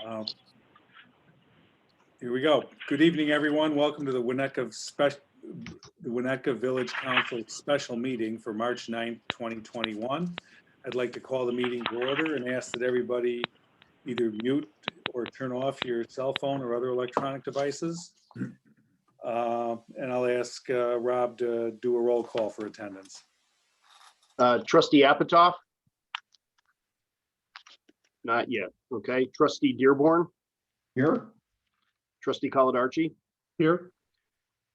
Uh, Here we go. Good evening, everyone. Welcome to the Winnetka Village Council special meeting for March 9th, 2021. I'd like to call the meeting to order and ask that everybody either mute or turn off your cell phone or other electronic devices. And I'll ask Rob to do a roll call for attendance. Trustee Apatow? Not yet. Okay. Trustee Dearborn? Here. Trustee Coladarchi? Here.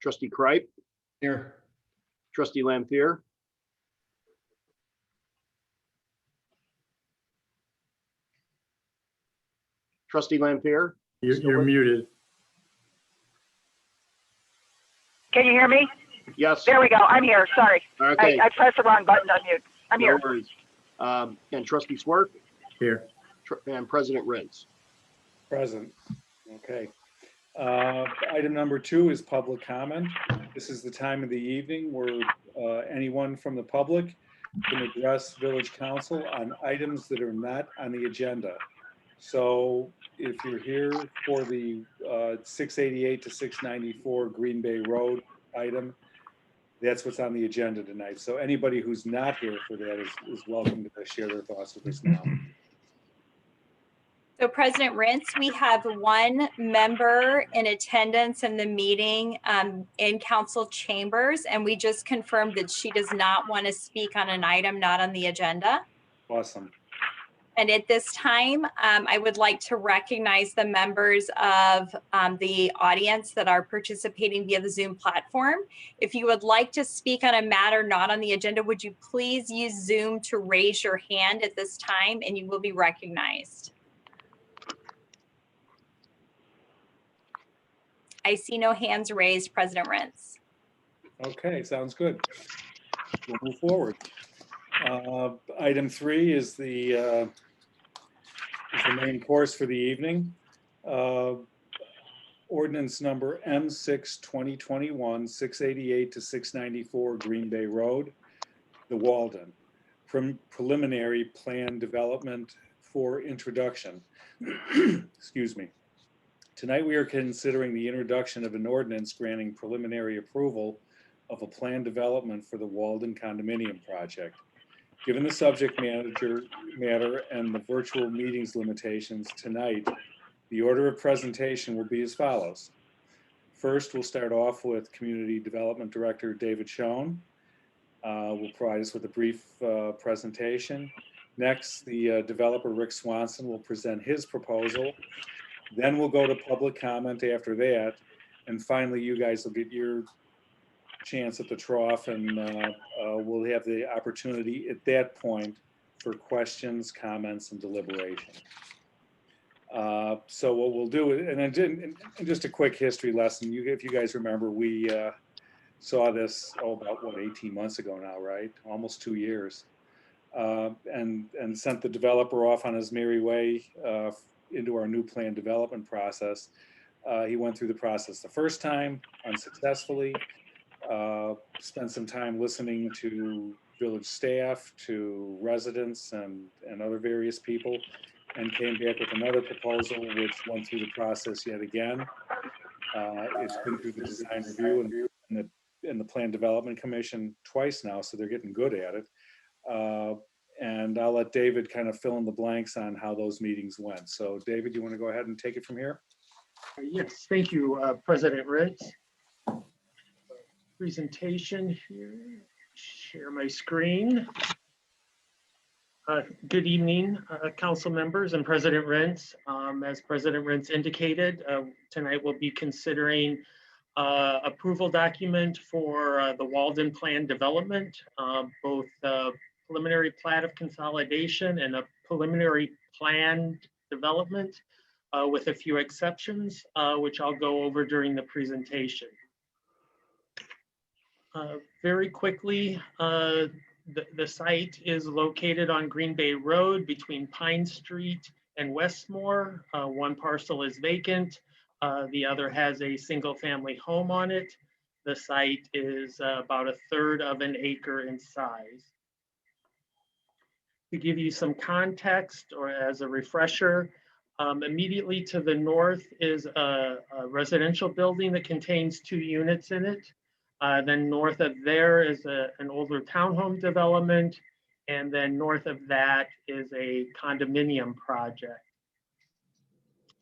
Trustee Kripe? Here. Trustee Lampier? Trustee Lampier? You're muted. Can you hear me? Yes. There we go. I'm here. Sorry. Okay. I pressed the wrong button to unmute. I'm No here. worries. And Trustee Swerk Here. and President Rins. Present. Okay. Item number 2 is public comment. This is the time of the evening where anyone from the public can address Village Council on items that are not on the agenda. So if you're here for the 688 to 694 Green Bay Road item, that's what's on the agenda tonight. So anybody who's not here for that is welcome to share their thoughts with us now. So President Rintz, we have one member in attendance in the meeting in council chambers, and we just confirmed that she does not want to speak on an item not on the agenda. Awesome. And at this time, I would like to recognize the members of the audience that are participating via the Zoom platform. If you would like to speak on a matter not on the agenda, would you please use Zoom to raise your hand at this time, and you will be recognized. I see no hands raised, President Rintz. Okay, sounds good. We'll move forward. Item 3 is the main course for the evening. Ordinance number M6 2021 688 to 694 Green Bay Road, the Walden. Preliminary plan development for introduction. Excuse me. Tonight we are considering the introduction of an ordinance granting preliminary approval of a plan development for the Walden condominium project. Given the subject matter and the virtual meetings limitations tonight, the order of presentation will be as follows. First, we'll start off with Community Development Director David Schoen. Will provide us with a brief presentation. Next, the developer Rick Swanson will present his proposal. Then we'll go to public comment after that. And finally, you guys will get your chance at the trough, and we'll have the opportunity at that point for questions, comments, and deliberation. So what we'll do, and just a quick history lesson, if you guys remember, we saw this, about 18 months ago now, right? Almost 2 years. And sent the developer off on his merry way into our new plan development process. He went through the process the first time unsuccessfully, spent some time listening to village staff, to residents and other various people, and came back with another proposal which went through the process yet again. It's been through the design review and the plan development commission twice now, so they're getting good at it. And I'll let David kind of fill in the blanks on how those meetings went. So David, you want to go ahead and take it from here? Yes, thank you, President Rintz. Presentation here, share my screen. Good evening, council members and President Rintz. As President Rintz indicated, tonight we'll be considering approval document for the Walden plan development, both preliminary plat of consolidation and a preliminary plan development with a few exceptions, which I'll go over during the presentation. Very quickly, the site is located on Green Bay Road between Pine Street and Westmore. One parcel is vacant. The other has a single family home on it. The site is about 1/3 of an acre in size. To give you some context or as a refresher, Immediately to the north is a residential building that contains 2 units in it. Then north of there is an older townhome development. And then north of that is a condominium project.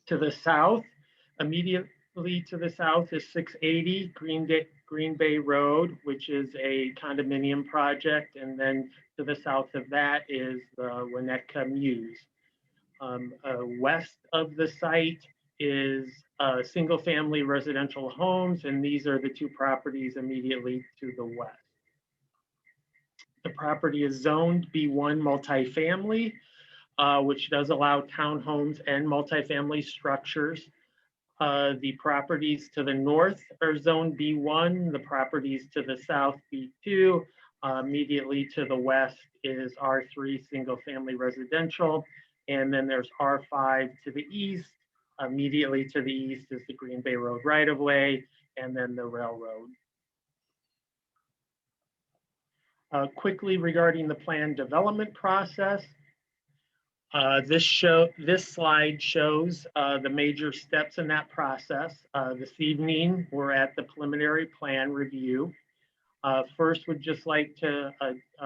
To the south, immediately to the south is 680 Green Bay Road, which is a condominium project. And then to the south of that is Winnetka Muse. West of the site is single-family residential homes, and these are the 2 properties immediately to the west. The property is zoned B1 multifamily, which does allow townhomes and multifamily structures. The properties to the north are zoned B1, the properties to the south B2. Immediately to the west is R3 single-family residential. And then there's R5 to the east. Immediately to the east is the Green Bay Road right-of-way, and then the railroad. Quickly regarding the planned development process, this slide shows the major steps in that process. This evening, we're at the preliminary plan review. First, would just like to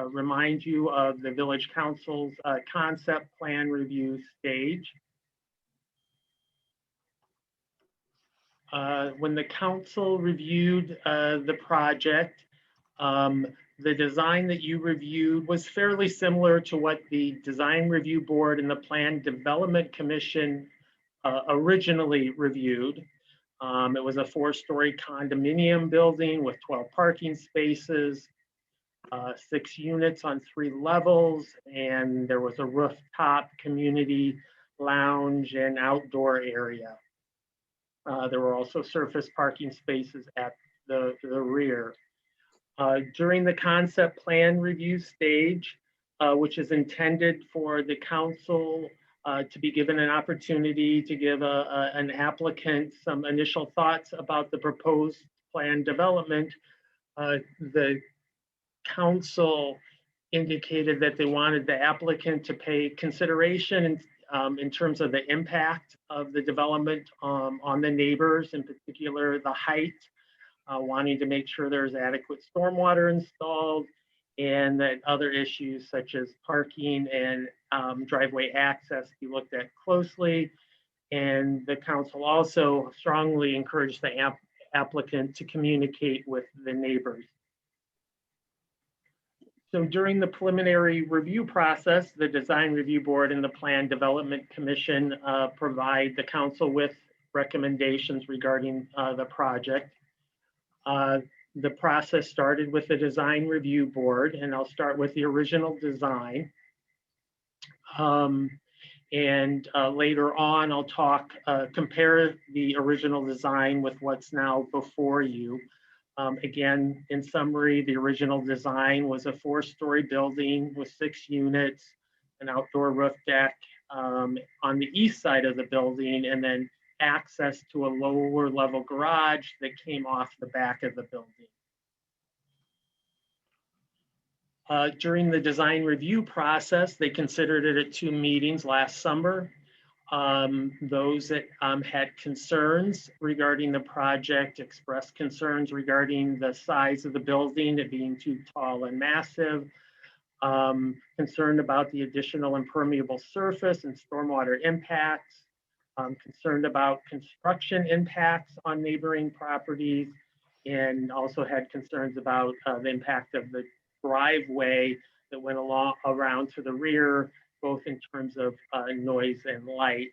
remind you of the Village Council's concept plan review stage. When the council reviewed the project, the design that you reviewed was fairly similar to what the Design Review Board and the Plan Development Commission originally reviewed. It was a 4-story condominium building with 12 parking spaces, 6 units on 3 levels, and there was a rooftop community lounge and outdoor area. There were also surface parking spaces at the rear. During the concept plan review stage, which is intended for the council to be given an opportunity to give an applicant some initial thoughts about the proposed plan development, the council indicated that they wanted the applicant to pay consideration in terms of the impact of the development on the neighbors, in particular the height, wanting to make sure there's adequate stormwater installed, and that other issues such as parking and driveway access be looked at closely. And the council also strongly encouraged the applicant to communicate with the neighbors. So during the preliminary review process, the Design Review Board and the Plan Development Commission provide the council with recommendations regarding the project. The process started with the Design Review Board, and I'll start with the original design. Later on, I'll compare the original design with what's now before you. Again, in summary, the original design was a 4-story building with 6 units, an outdoor roof deck on the east side of the building, and then access to a lower level garage that came off the back of the building. During the design review process, they considered it at 2 meetings last summer. Those that had concerns regarding the project expressed concerns regarding the size of the building, it being too tall and massive, concerned about the additional impermeable surface and stormwater impacts, concerned about construction impacts on neighboring properties, and also had concerns about the impact of the driveway that went around to the rear, both in terms of noise and light.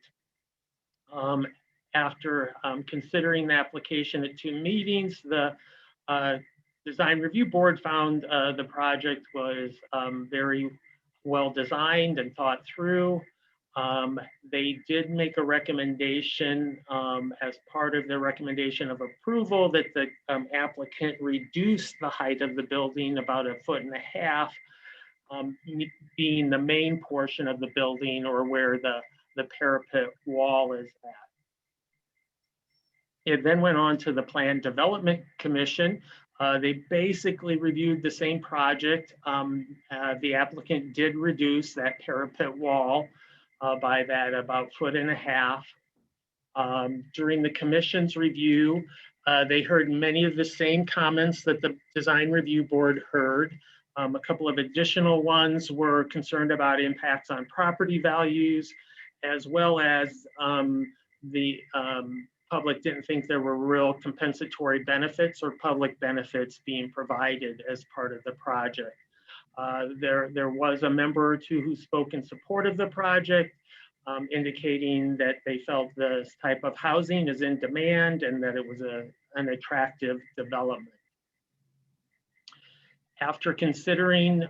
After considering the application at 2 meetings, the Design Review Board found the project was very well designed and thought through. They did make a recommendation as part of their recommendation of approval that the applicant reduce the height of the building about 1.5 feet, being the main portion of the building or where the parapet wall is at. It then went on to the Plan Development Commission. They basically reviewed the same project. The applicant did reduce that parapet wall by that about 1.5 feet. During the commission's review, they heard many of the same comments that the design review board heard. A couple of additional ones were concerned about impacts on property values, as well as the public didn't think there were real compensatory benefits or public benefits being provided as part of the project. There was a member or two who spoke in support of the project, indicating that they felt this type of housing is in demand and that it was an attractive development. After considering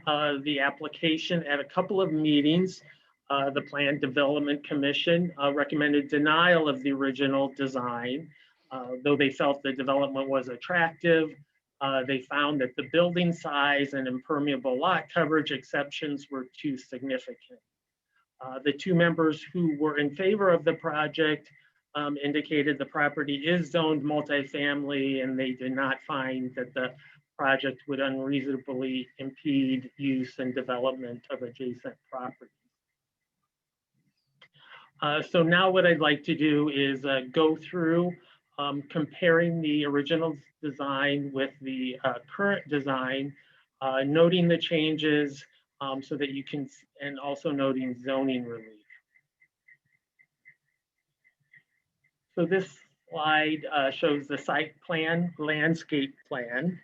the application at a couple of meetings, the Plan Development Commission recommended denial of the original design. Though they felt the development was attractive, they found that the building size and impermeable lot coverage exceptions were too significant. The two members who were in favor of the project indicated the property is zoned multifamily, and they did not find that the project would unreasonably impede use and development of adjacent properties. So now what I'd like to do is go through comparing the original design with the current design, noting the changes so that you can, and also noting zoning relief. So this slide shows the site plan, landscape plan.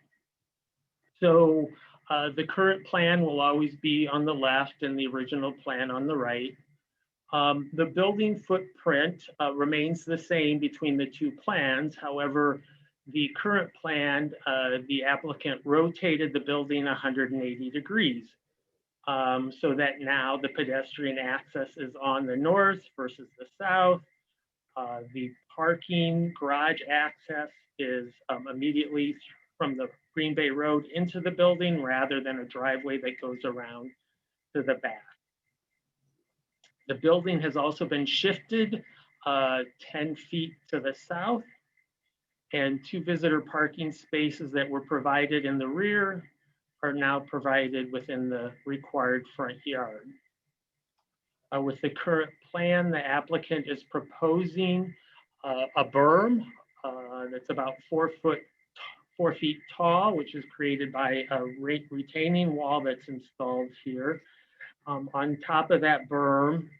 So the current plan will always be on the left and the original plan on the right. The building footprint remains the same between the two plans. However, the current plan, the applicant rotated the building 180 degrees. So that now the pedestrian access is on the north versus the south. The parking garage access is immediately from the Green Bay Road into the building rather than a driveway that goes around to the back. The building has also been shifted 10 feet to the south, and 2 visitor parking spaces that were provided in the rear are now provided within the required front yard. With the current plan, the applicant is proposing a berm that's about 4 feet tall, which is created by a retaining wall that's installed here. On top of that berm,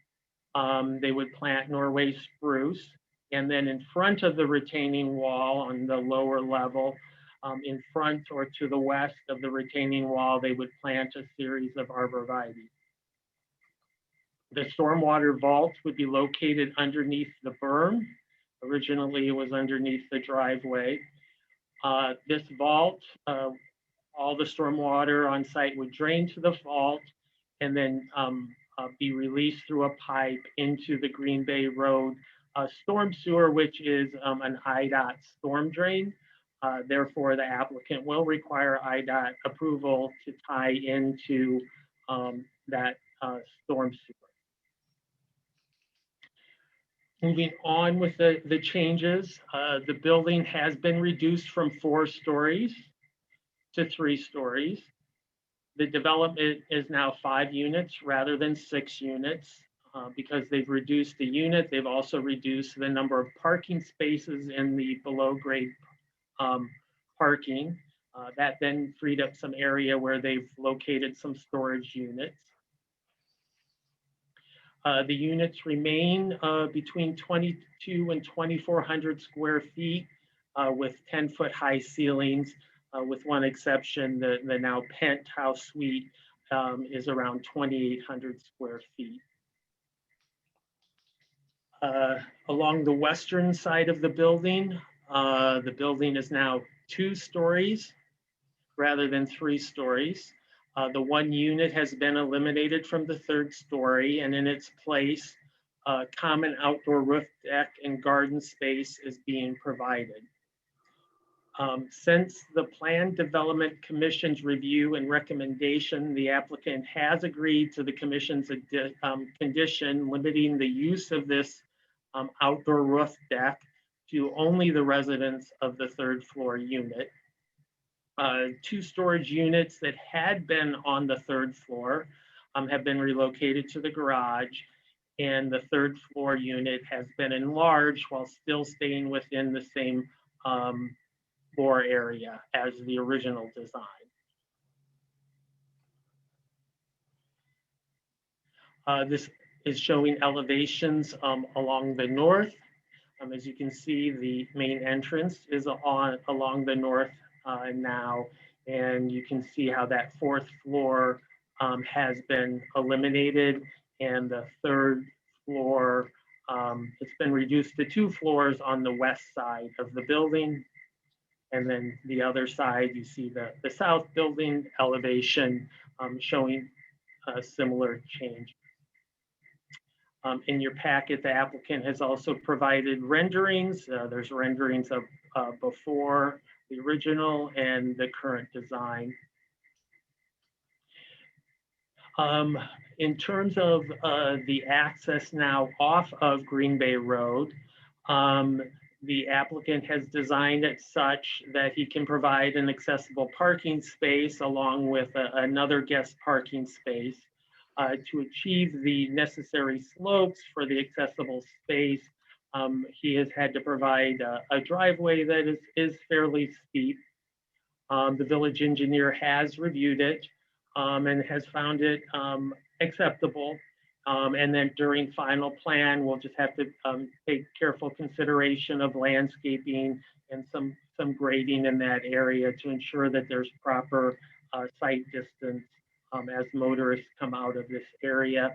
they would plant Norway spruce. And then in front of the retaining wall on the lower level, in front or to the west of the retaining wall, they would plant a series of arborvitae. The stormwater vault would be located underneath the berm. Originally, it was underneath the driveway. This vault, all the stormwater on site would drain to the vault and then be released through a pipe into the Green Bay Road storm sewer, which is an IDOT storm drain. Therefore, the applicant will require IDOT approval to tie into that storm sewer. Moving on with the changes, the building has been reduced from 4 stories to 3 stories. The development is now 5 units rather than 6 units. Because they've reduced the unit, they've also reduced the number of parking spaces in the below grade parking. That then freed up some area where they've located some storage units. The units remain between 22 and 2,400 square feet with 10-foot high ceilings, with one exception, the now penthouse suite is around 2,800 square feet. Along the western side of the building is now 2 stories rather than 3 stories. The 1 unit has been eliminated from the 3rd story, and in its place, common outdoor roof deck and garden space is being provided. Since the Plan Development Commission's review and recommendation, the applicant has agreed to the Commission's condition limiting the use of this outdoor roof deck to only the residents of the 3rd floor unit. 2 storage units that had been on the 3rd floor have been relocated to the garage, and the third floor unit has been enlarged while still staying within the same floor area as the original design. This is showing elevations along the north. As you can see, the main entrance is along the north now, and you can see how that fourth floor has been eliminated, and the third floor, it's been reduced to 2 floors on the west side of the building. And then the other side, you see the south building elevation showing a similar change. In your packet, the applicant has also provided renderings. There's renderings of before the original and the current design. In terms of the access now off of Green Bay Road, the applicant has designed it such that he can provide an accessible parking space along with another guest parking space. To achieve the necessary slopes for the accessible space, he has had to provide a driveway that is fairly steep. The village engineer has reviewed it and has found it acceptable. And then during final plan, we'll just have to take careful consideration of landscaping and some grading in that area to ensure that there's proper sight distance as motorists come out of this area.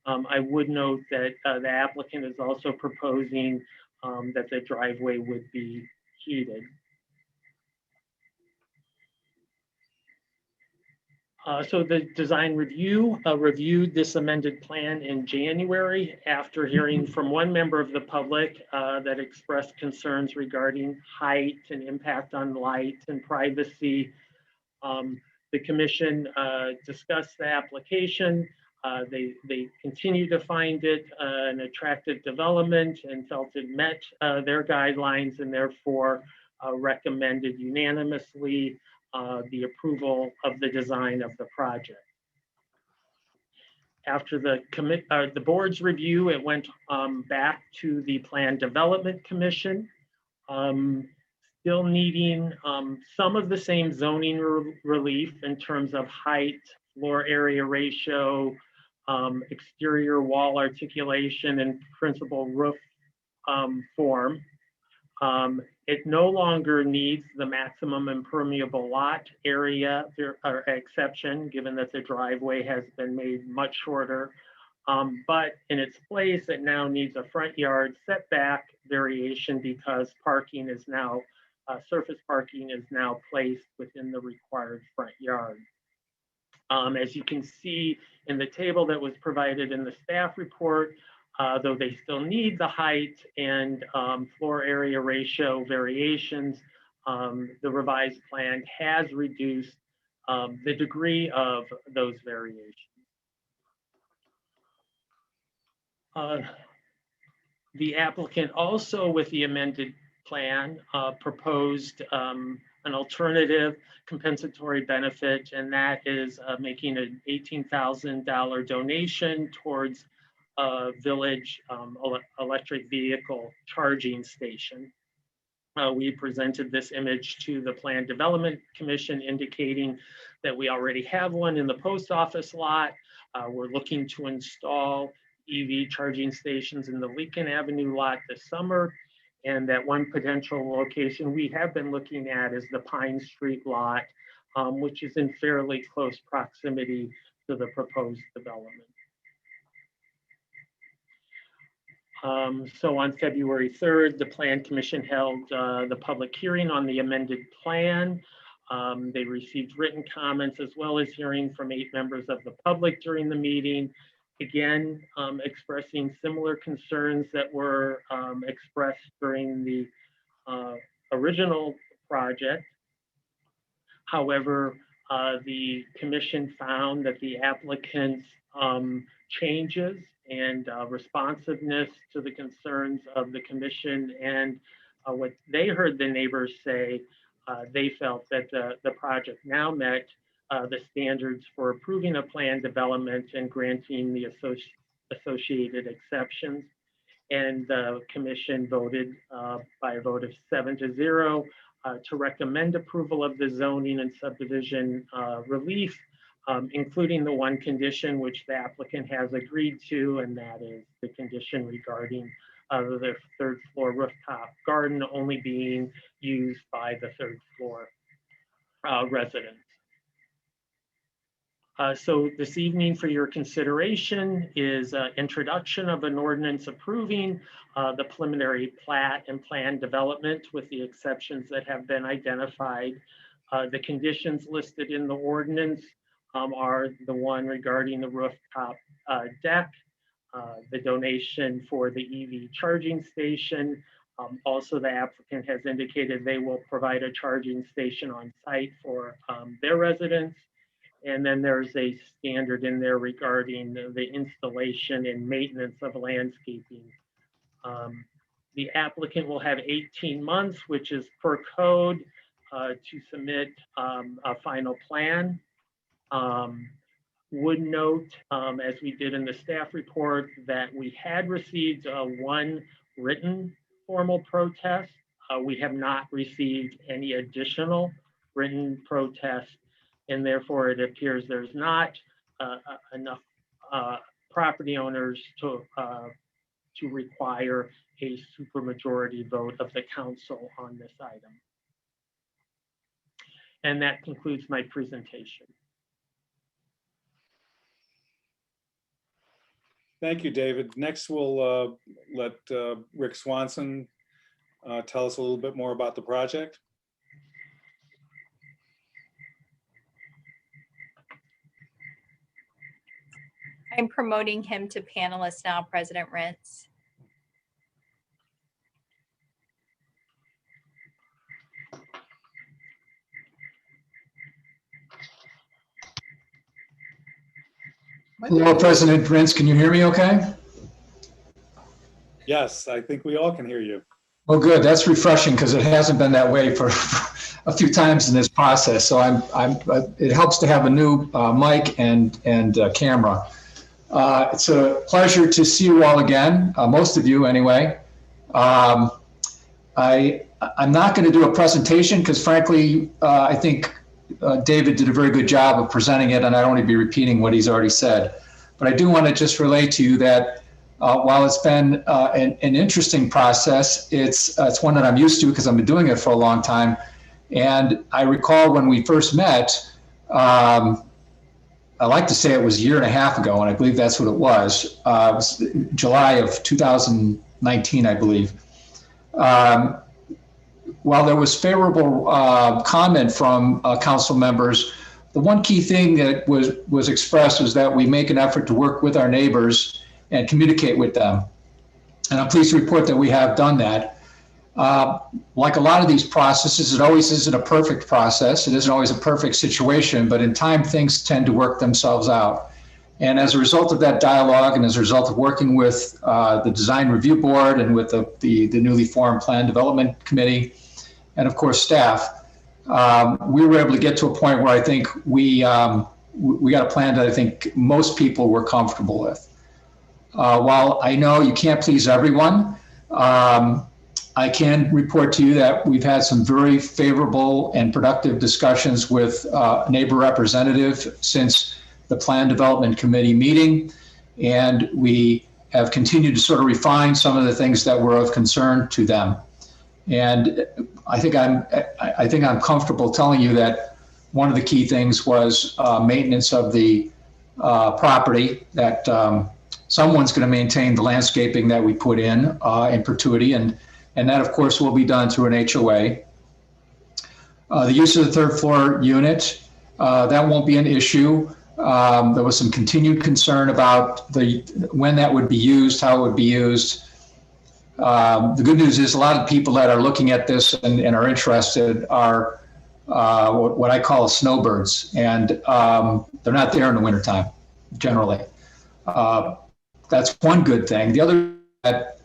I would note that the applicant is also proposing that the driveway would be heated. So the design review reviewed this amended plan in January after hearing from one member of the public that expressed concerns regarding height and impact on light and privacy. The commission discussed the application. They continue to find it an attractive development and felt it met their guidelines, and therefore recommended unanimously the approval of the design of the project. After the board's review, it went back to the Plan Development Commission, still needing some of the same zoning relief in terms of height, floor area ratio, exterior wall articulation, and principal roof form. It no longer needs the maximum impermeable lot area exception, given that the driveway has been made much shorter. But in its place, it now needs a front yard setback variation because parking is now, surface parking is now placed within the required front yard. As you can see in the table that was provided in the staff report, though they still need the height and floor area ratio variations, the revised plan has reduced the degree of those variations. The applicant also, with the amended plan, proposed an alternative compensatory benefit, and that is making an $18,000 donation towards a village electric vehicle charging station. We presented this image to the Plan Development Commission, indicating that we already have one in the post office lot. We're looking to install EV charging stations in the Lincoln Avenue lot this summer. And that one potential location we have been looking at is the Pine Street lot, which is in fairly close proximity to the proposed development. So on February 3rd, the Plan Commission held the public hearing on the amended plan. They received written comments as well as hearing from 8 members of the public during the meeting, again, expressing similar concerns that were expressed during the original project. However, the commission found that the applicant's changes and responsiveness to the concerns of the commission and what they heard the neighbors say, they felt that the project now met the standards for approving a plan development and granting the associated exceptions. And the commission voted by a vote of 7-0 to recommend approval of the zoning and subdivision relief, including the one condition which the applicant has agreed to, and that is the condition regarding the third floor rooftop garden only being used by the third floor residents. So this evening for your consideration is introduction of an ordinance approving the preliminary plat and plan development with the exceptions that have been identified. The conditions listed in the ordinance are the one regarding the rooftop deck, the donation for the EV charging station. Also, the applicant has indicated they will provide a charging station on site for their residents. And then there's a standard in there regarding the installation and maintenance of landscaping. The applicant will have 18 months, which is per code, to submit a final plan. Would note, as we did in the staff report, that we had received one written formal protest. We have not received any additional written protests, and therefore it appears there's not enough property owners to require a supermajority vote of the council on this item. And that concludes my presentation. Thank you, David. Next, we'll let Rick Swanson tell us a little bit more about the project. I'm promoting him to panelist now, President Rentz. Hello, President Rentz. Can you hear me okay? Yes, I think we all can hear you. Oh, good. That's refreshing because it hasn't been that way for a few times in this process. So it helps to have a new mic and camera. It's a pleasure to see you all again, most of you anyway. I'm not going to do a presentation because frankly, I think David did a very good job of presenting it, and I don't want to be repeating what he's already said. But I do want to just relate to you that while it's been an interesting process, it's one that I'm used to because I've been doing it for a long time. And I recall when we first met, I like to say it was a year and a half ago, and I believe that's what it was. It was July of 2019, I believe. While there was favorable comment from council members, the one key thing that was expressed was that we make an effort to work with our neighbors and communicate with them. And I'm pleased to report that we have done that. Like a lot of these processes, it always isn't a perfect process. It isn't always a perfect situation, but in time, things tend to work themselves out. And as a result of that dialogue and as a result of working with the Design Review Board and with the newly formed Plan Development Committee, and of course staff, we were able to get to a point where I think we got a plan that I think most people were comfortable with. While I know you can't please everyone, I can report to you that we've had some very favorable and productive discussions with a neighbor representative since the Plan Development Committee meeting, and we have continued to sort of refine some of the things that were of concern to them. And I think I'm comfortable telling you that one of the key things was maintenance of the property, that someone's going to maintain the landscaping that we put in perpetuity, and that of course will be done through an HOA. The use of the third floor unit, that won't be an issue. There was some continued concern about when that would be used, how it would be used. The good news is a lot of people that are looking at this and are interested are what I call snowbirds, and they're not there in the wintertime, generally. That's one good thing. The other, that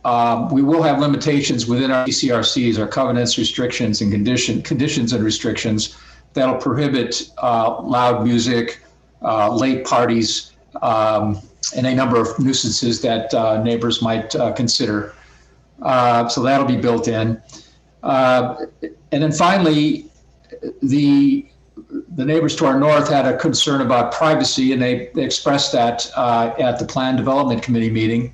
we will have limitations within our CCRCs, our covenants, restrictions, and conditions and restrictions that'll prohibit loud music, late parties, and a number of nuisances that neighbors might consider. So that'll be built in. And then finally, the neighbors to our north had a concern about privacy, and they expressed that at the Plan Development Committee meeting.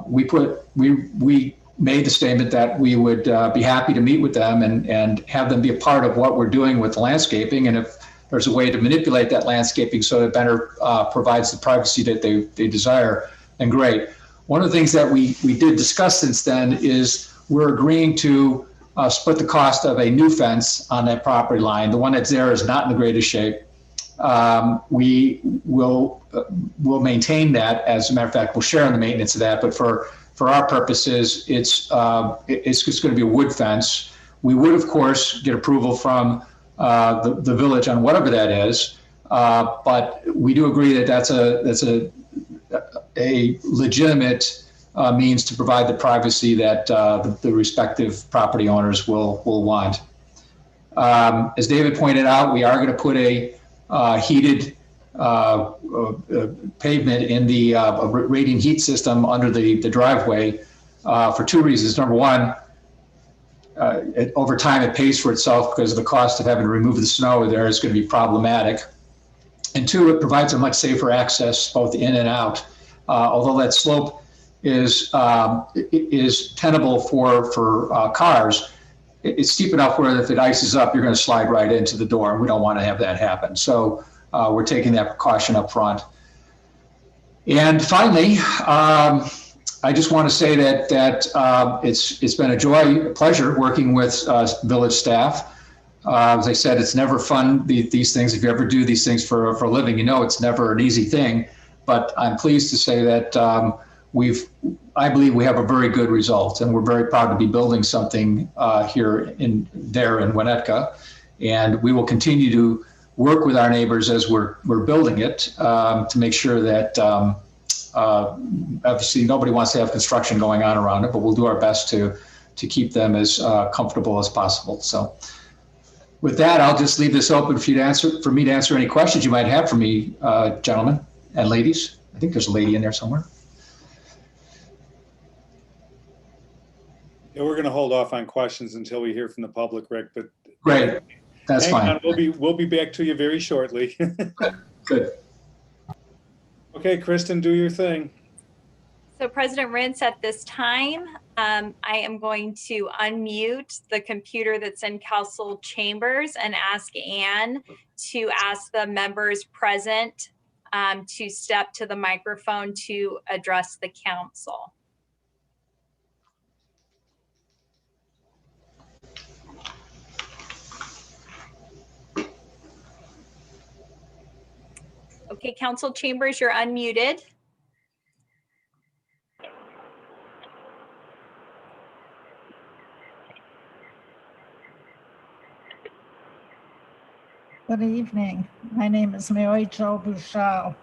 We made the statement that we would be happy to meet with them and have them be a part of what we're doing with the landscaping. And if there's a way to manipulate that landscaping so it better provides the privacy that they desire, then great. One of the things that we did discuss since then is we're agreeing to split the cost of a new fence on that property line. The one that's there is not in the greatest shape. We will maintain that. As a matter of fact, we'll share in the maintenance of that. But for our purposes, it's just going to be a wood fence. We would, of course, get approval from the village on whatever that is. But we do agree that that's a legitimate means to provide the privacy that the respective property owners will want. As David pointed out, we are going to put a heated pavement in the radiant heat system under the driveway for two reasons. Number one, over time it pays for itself because of the cost of having to remove the snow there is going to be problematic. And two, it provides a much safer access both in and out. Although that slope is tenable for cars, it's steep enough where if it ices up, you're going to slide right into the door, and we don't want to have that happen. So we're taking that precaution up front. And finally, I just want to say that it's been a pleasure working with village staff. As I said, it's never fun, these things. If you ever do these things for a living, you know it's never an easy thing. But I'm pleased to say that I believe we have a very good result, and we're very proud to be building something here in Winnetka. And we will continue to work with our neighbors as we're building it to make sure that obviously nobody wants to have construction going on around it, but we'll do our best to keep them as comfortable as possible. So with that, I'll just leave this open for me to answer any questions you might have for me, gentlemen and ladies. I think there's a lady in there somewhere. Yeah, we're going to hold off on questions until we hear from the public, Rick, but Great, that's hang fine. on, we'll be back to you very shortly. Good. Okay, Kristen, do your thing. So President Rintz, at this time, I am going to unmute the computer that's in council chambers and ask Ann to ask the members present to step to the microphone to address the council. Okay, council chambers, you're unmuted. Good evening. My name is Mary Jo Bouchard,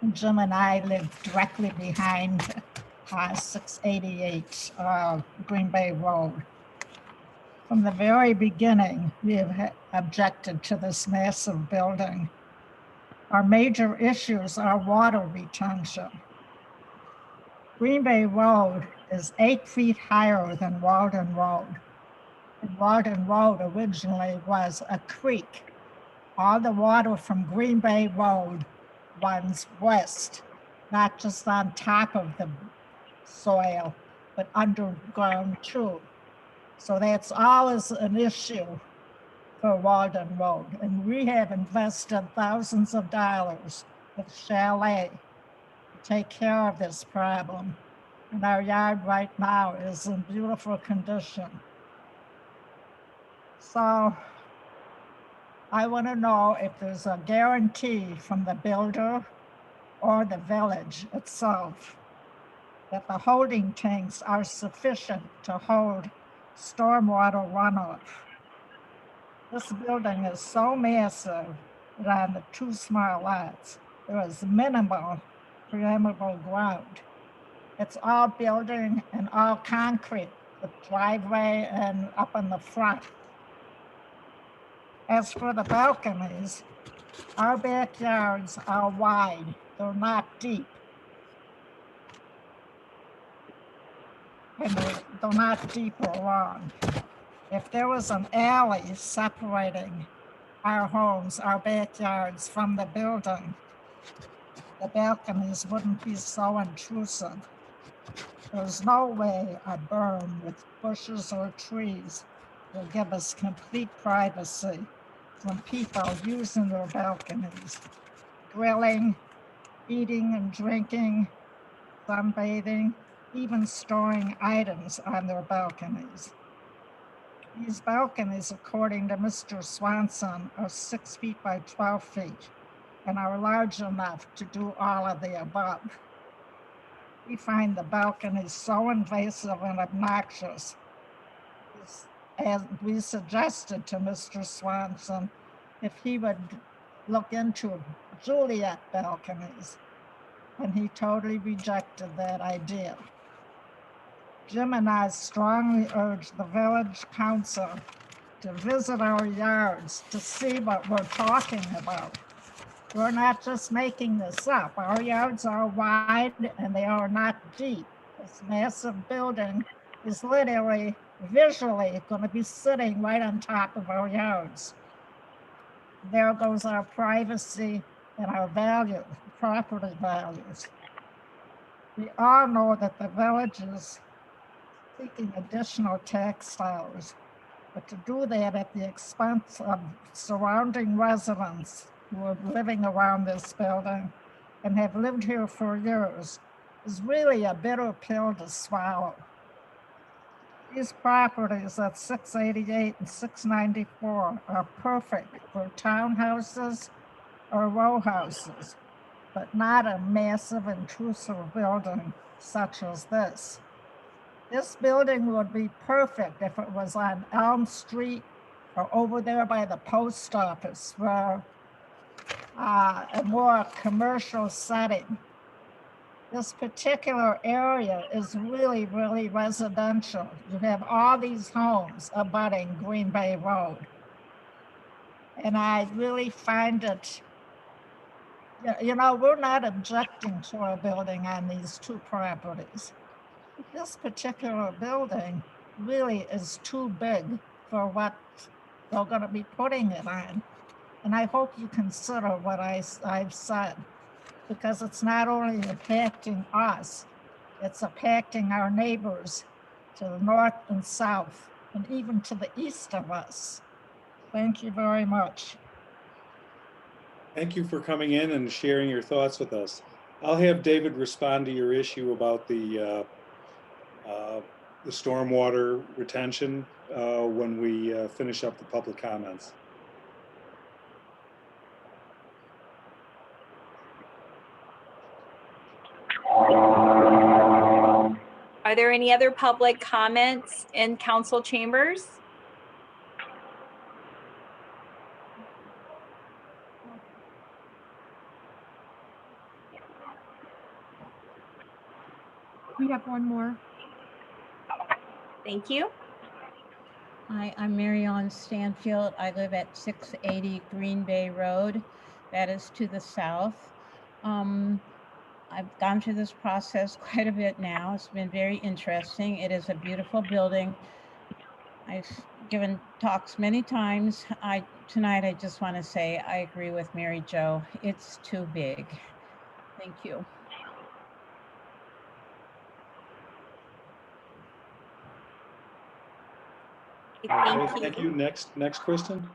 and Jim and I live directly behind 688 Green Bay Road. From the very beginning, we have objected to this massive building. Our major issues are water retention. Green Bay Road is 8 feet higher than Walden Road. And Walden Road originally was a creek. All the water from Green Bay Road runs west, not just on top of the soil, but underground too. So that's always an issue for Walden Road. And we have invested thousands of dollars with Chalet to take care of this problem. And our yard right now is in beautiful condition. So I want to know if there's a guarantee from the builder or the village itself that the holding tanks are sufficient to hold stormwater runoff. This building is so massive that on the 2 small lots, there is minimal permeable ground. It's all building and all concrete, the driveway and up in the front. As for the balconies, our backyards are wide they're not deep. And they're not deep or long. If there was an alley separating our homes, our backyards from the building, the balconies wouldn't be so intrusive. There's no way a berm with bushes or trees will give us complete privacy from people using their balconies, grilling, eating and drinking, sunbathing, even storing items on their balconies. These balconies, according to Mr. Swanson, are 6 feet by 12 feet and are large enough to do all of the above. We find the balconies so invasive and obnoxious. As we suggested to Mr. Swanson, if he would look into Juliet balconies, and he totally rejected that idea. Jim and I strongly urge the village council to visit our yards to see what we're talking about. We're not just making this up. Our yards are wide and they are not deep. This massive building is literally, visually going to be sitting right on top of our yards. There goes our privacy and our value, property values. We all know that the village is seeking additional tax dollars, but to do that at the expense of surrounding residents who are living around this building and have lived here for years is really a bitter pill to swallow. These properties at 688 and 694 are perfect for townhouses or row houses, but not a massive intrusive building such as this. This building would be perfect if it was on Elm Street or over there by the post office, where a more commercial setting. This particular area is really, really residential. You have all these homes abutting Green Bay Road. And I really find it, you know, we're not objecting to a building on these two properties. This particular building really is too big for what they're going to be putting it on. And I hope you consider what I've said, because it's not only impacting us, it's impacting our neighbors to the north and south, and even to the east of us. Thank you very much. Thank you for coming in and sharing your thoughts with us. I'll have David respond to your issue about the stormwater retention when we finish up the public comments. Are there any other public comments in council chambers? We have one more. Thank you. Hi, I'm Mary Ellen Stanfield. I live at 680 Green Bay Road. That is to the south. I've gone through this process quite a bit now. It's been very interesting. It is a beautiful building. I've given talks many times. Tonight I just want to say I agree with Mary Jo. It's too big. Thank you. Thank you. Next, Kristen.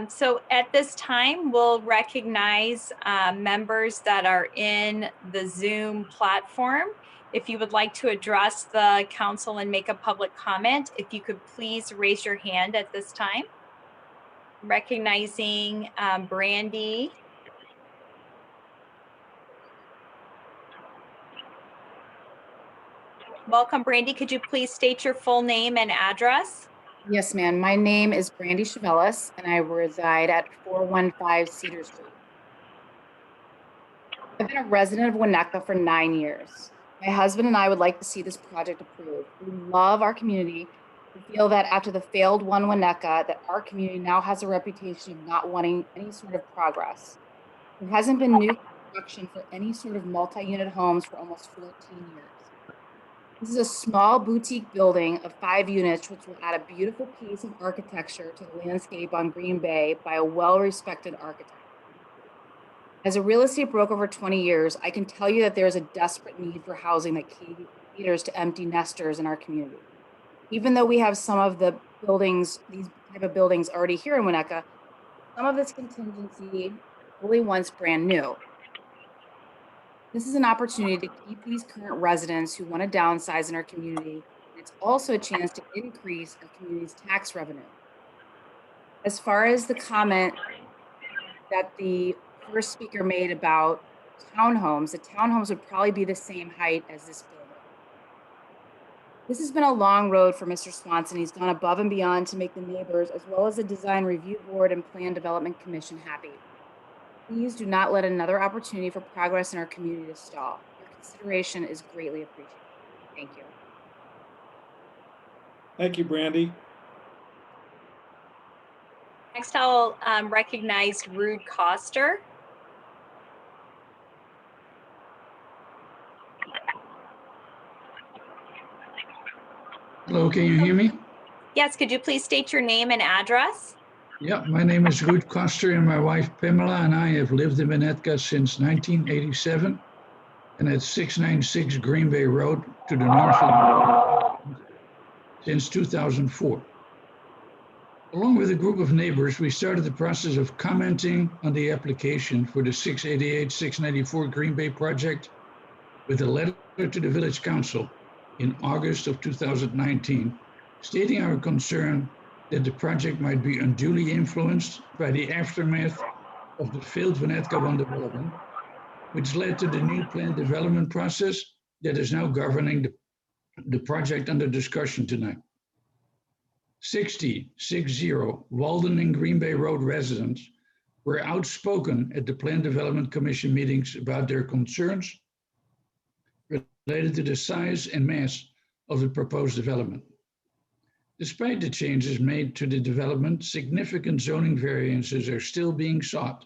So at this time, we'll recognize members that are in the Zoom platform. If you would like to address the council and make a public comment, if you could please raise your hand at this time. Recognizing Brandy. Welcome, Brandy. Could you please state your full name and address? Yes, ma'am. My name is Brandy Chavelis, and I reside at 415 Cedar Street. I've been a resident of Winnetka for 9 years. My husband and I would like to see this project approved. We love our community. We feel that after the failed One Winnetka, that our community now has a reputation of not wanting any sort of progress. There hasn't been new construction for any sort of multi-unit homes for almost 14 years. This is a small boutique building of 5 units, which will add a beautiful piece of architecture to the landscape on Green Bay by a well-respected architect. As a real estate broker for 20 years, I can tell you that there is a desperate need for housing that caters to empty nesters in our community. Even though we have some of the buildings, these type of buildings already here in Winnetka, some of this contingency really once brand new. This is an opportunity to keep these current residents who want to downsize in our community. And it's also a chance to increase our community's tax revenue. As far as the comment that the first speaker made about townhomes, the townhomes would probably be the same height as this building. This has been a long road for Mr. Swanson. He's gone above and beyond to make the neighbors, as well as the Design Review Board and Plan Development Commission happy. Please do not let another opportunity for progress in our community to stall. Your consideration is greatly appreciated. Thank you. Thank you, Brandy. Next, I'll recognize Rude Coster. Hello, can you hear me? Yes, could you please state your name and address? Yeah, my name is Ruud Koster and my wife Pamela and I have lived in Winnetka since 1987 and at 696 Green Bay Road to the north of since 2004. Along with a group of neighbors, we started the process of commenting on the application for the 688-694 Green Bay project with a letter to the Village Council in August of 2019, stating our concern that the project might be unduly influenced by the aftermath of the failed Winnetka 1 development, which led to the new planned development process that is now governing the project under discussion tonight. 60 Walden and Green Bay Road residents were outspoken at the Planned Development Commission meetings about their concerns related to the size and mass of the proposed development. Despite the changes made to the development, significant zoning variances are still being sought.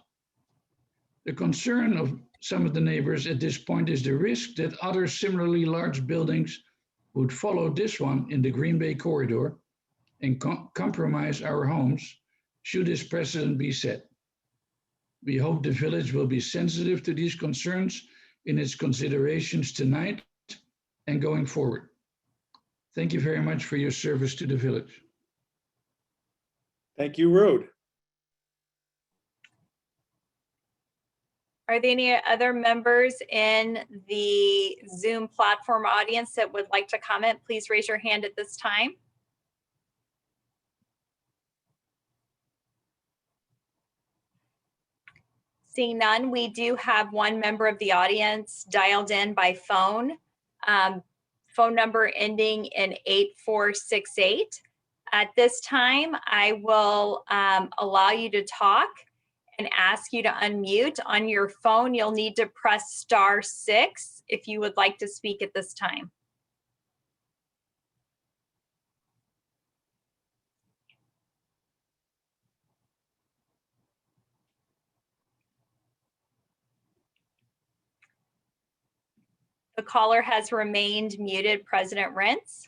The concern of some of the neighbors at this point is the risk that other similarly large buildings would follow this one in the Green Bay corridor and compromise our homes should this precedent be set. We hope the village will be sensitive to these concerns in its considerations tonight and going forward. Thank you very much for your service to the village. Thank you, Rude. Are there any other members in the Zoom platform audience that would like to comment? Please raise your hand at this time. Seeing none, we do have one member of the audience dialed in by phone. Phone number ending in 8468. At this time, I will allow you to talk and ask you to unmute. On your phone, you'll need to press *6 if you would like to speak at this time. The caller has remained muted, President Rentz.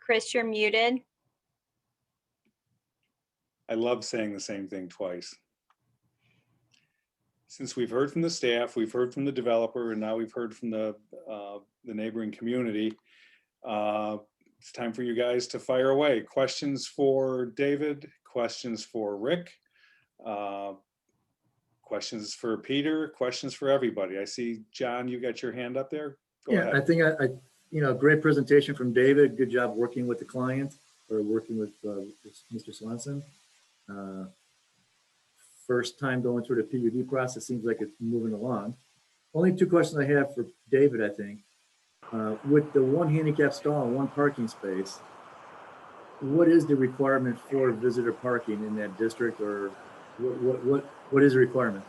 Chris, you're muted. I love saying the same thing twice. Since we've heard from the staff, we've heard from the developer, and now we've heard from the neighboring community, it's time for you guys to fire away. Questions for David, questions for Rick, questions for Peter, questions for everybody. I see, John, you got your hand up there. Go ahead. I think great presentation from David. Good job working with the client or working with Mr. Swanson. First time going through the PUD process, seems like it's moving along. Only two questions I have for David, I think. With the one handicap stall and one parking space, what is the requirement for visitor parking in that district, or what is the requirement?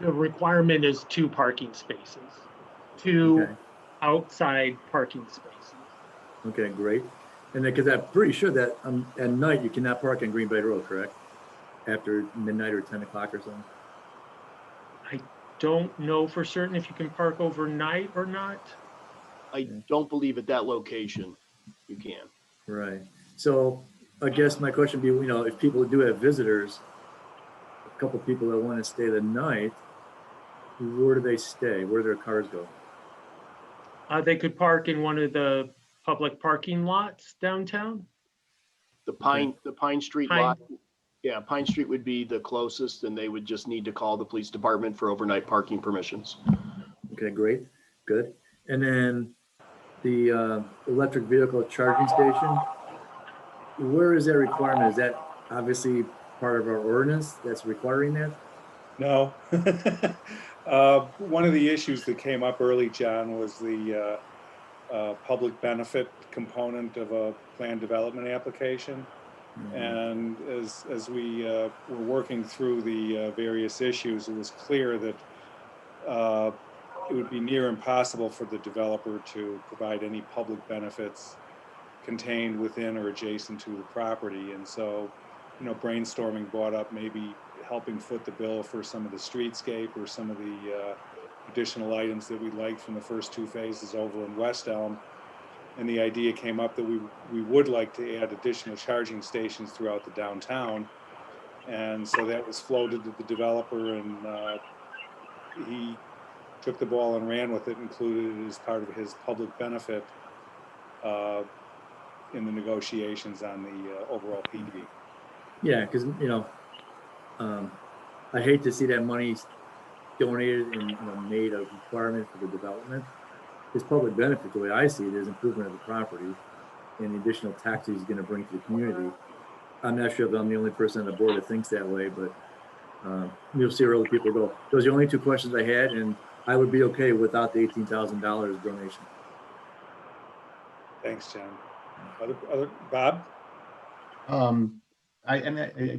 The requirement is 2 parking spaces. 2 Okay. outside parking spaces. Okay, great. And then, because I'm pretty sure that at night you cannot park on Green Bay Road, correct? After midnight or 10 o'clock or something? I don't know for certain if you can park overnight or not. I don't believe at that location you can. Right. So I guess my question would be, if people do have visitors, a couple people that want to stay the night, where do they stay? Where do their cars go? They could park in one of the public parking lots downtown. The Pine Street Pine- lot, yeah, Pine Street would be the closest, and they would just need to call the police department for overnight parking permissions. Okay, great, good. And then the electric vehicle charging station, where is that requirement? Is that obviously part of our ordinance that's requiring that? No. One of the issues that came up early, John, was the public benefit component of a plan development application. And as we were working through the various issues, it was clear that it would be near impossible for the developer to provide any public benefits contained within or adjacent to the property. And so, brainstorming brought up maybe helping foot the bill for some of the streetscape or some of the additional items that we liked from the first 2 phases over in West Elm. And the idea came up that we would like to add additional charging stations throughout the downtown. And so that was floated to the developer, and he took the ball and ran with it, included it as part of his public benefit in the negotiations on the overall PD. Yeah, because, I hate to see that money donated and made a requirement for the development. This public benefit, the way I see it, is improvement of the property and the additional taxes he's going to bring to the community. I'm not sure if I'm the only person on the board that thinks that way, but you'll see where other people go. Those are the only 2 questions I had, and I would be okay without the $18,000 donation. Thanks, John. Other Bob?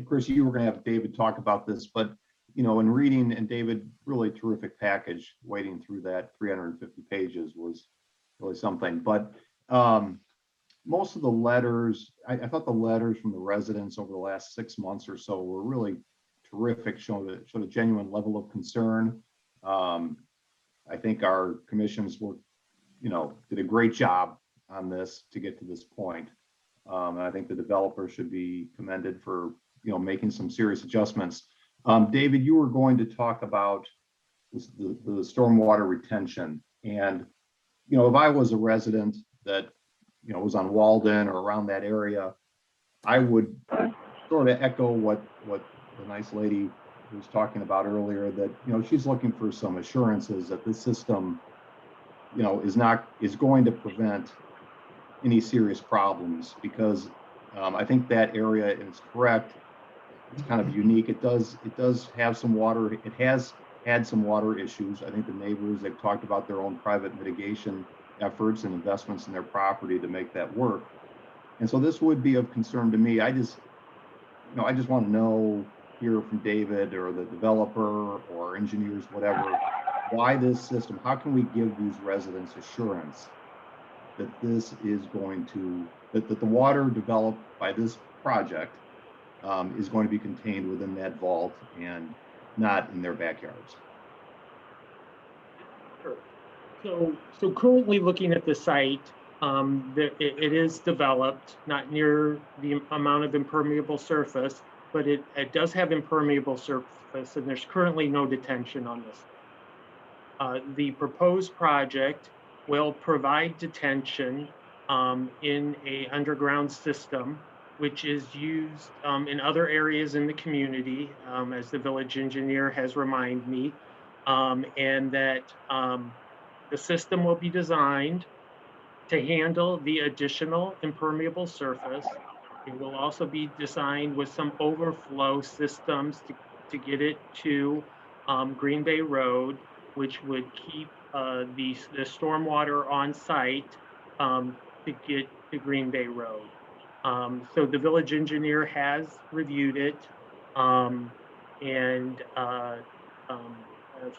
Chris, you were going to have David talk about this, but in reading, and David, really terrific package, wading through that 350 pages was really something. But most of the letters, I thought the letters from the residents over the last 6 months or so were really terrific, showed a genuine level of concern. I think our commissions were, did a great job on this to get to this point. And I think the developer should be commended for, making some serious adjustments. David, you were going to talk about the stormwater retention. And, if I was a resident that, was on Walden or around that area, I would sort of echo what the nice lady was talking about earlier, that, she's looking for some assurances that this system, is going to prevent any serious problems, because I think that area, and it's correct, it's kind of unique. It does have some water. It has had some water issues. I think the neighbors, they've talked about their own private mitigation efforts and investments in their property to make that work. And so this would be of concern to me. I just want to know, hear from David or the developer or engineers, whatever, why this system, how can we give these residents assurance that this is going to, that the water developed by this project is going to be contained within that vault and not in their backyards? Sure. So currently looking at the site, it is developed, not near the amount of impermeable surface, but it does have impermeable surface, and there's currently no detention on this. The proposed project will provide detention in a underground system, which is used in other areas in the community, as the village engineer has reminded me, and that the system will be designed to handle the additional impermeable surface. It will also be designed with some overflow systems to get it to Green Bay Road, which would keep the stormwater on site to get to Green Bay Road. So the village engineer has reviewed it, and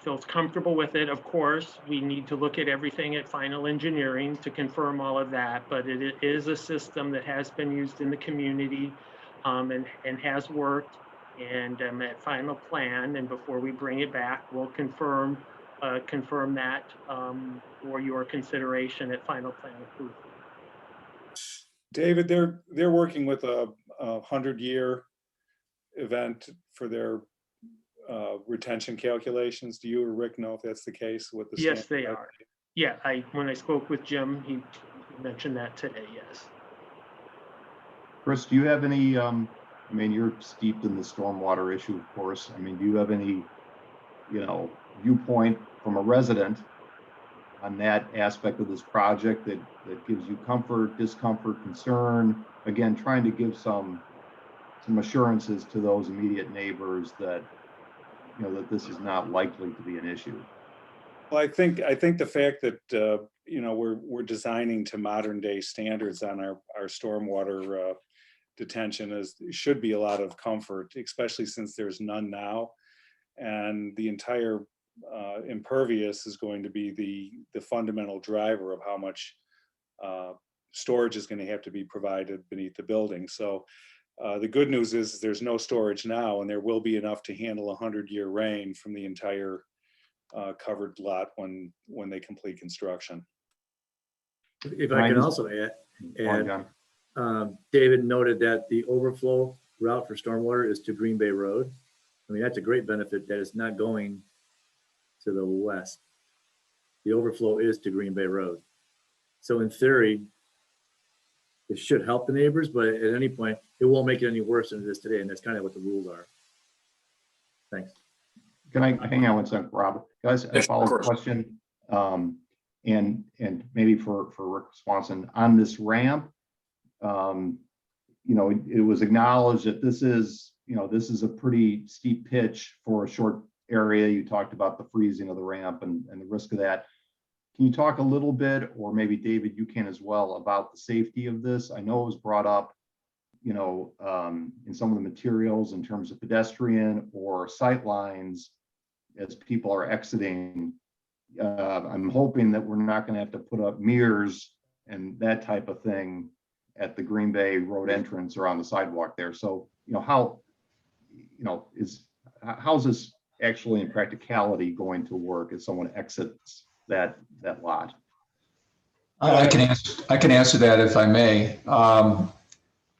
feels comfortable with it. Of course, we need to look at everything at final engineering to confirm all of that, but it is a system that has been used in the community and has worked. And at final plan, and before we bring it back, we'll confirm that for your consideration at final plan approval. David, they're working with a 100-year event for their retention calculations. Do you or Rick know if that's the case with the? Yes, they are. Yeah, when I spoke with Jim, he mentioned that today, yes. Chris, do you have any, I mean, you're steeped in the stormwater issue, of course. I mean, do you have any, viewpoint from a resident on that aspect of this project that gives you comfort, discomfort, concern? Again, trying to give some assurances to those immediate neighbors that, that this is not likely to be an issue. Well, I think the fact that we're designing to modern day standards on our stormwater detention should be a lot of comfort, especially since there's none now, and the entire impervious is going to be the fundamental driver of how much storage is going to have to be provided beneath the building. So the good news is there's no storage now, and there will be enough to handle 100-year rain from the entire covered lot when they complete construction. If I can also add, David noted that the overflow route for stormwater is to Green Bay Road. I mean, that's a great benefit that it's not going to the west. The overflow is to Green Bay Road. So in theory, it should help the neighbors, but at any point, it won't make it any worse than it is today. And that's kind of what the rules are. Thanks. Can I hang on one second, Rob? Guys, a follow-up question. And maybe for Rick Swanson on this ramp, it was acknowledged that this is a pretty steep pitch for a short area. You talked about the freezing of the ramp and the risk of that. Can you talk a little bit, or maybe David, you can as well, about the safety of this? I know it was brought up, in some of the materials in terms of pedestrian or sight lines as people are exiting. I'm hoping that we're not going to have to put up mirrors and that type of thing at the Green Bay Road entrance or on the sidewalk there. So, how's this actually in practicality going to work as someone exits that lot? I can answer that if I may.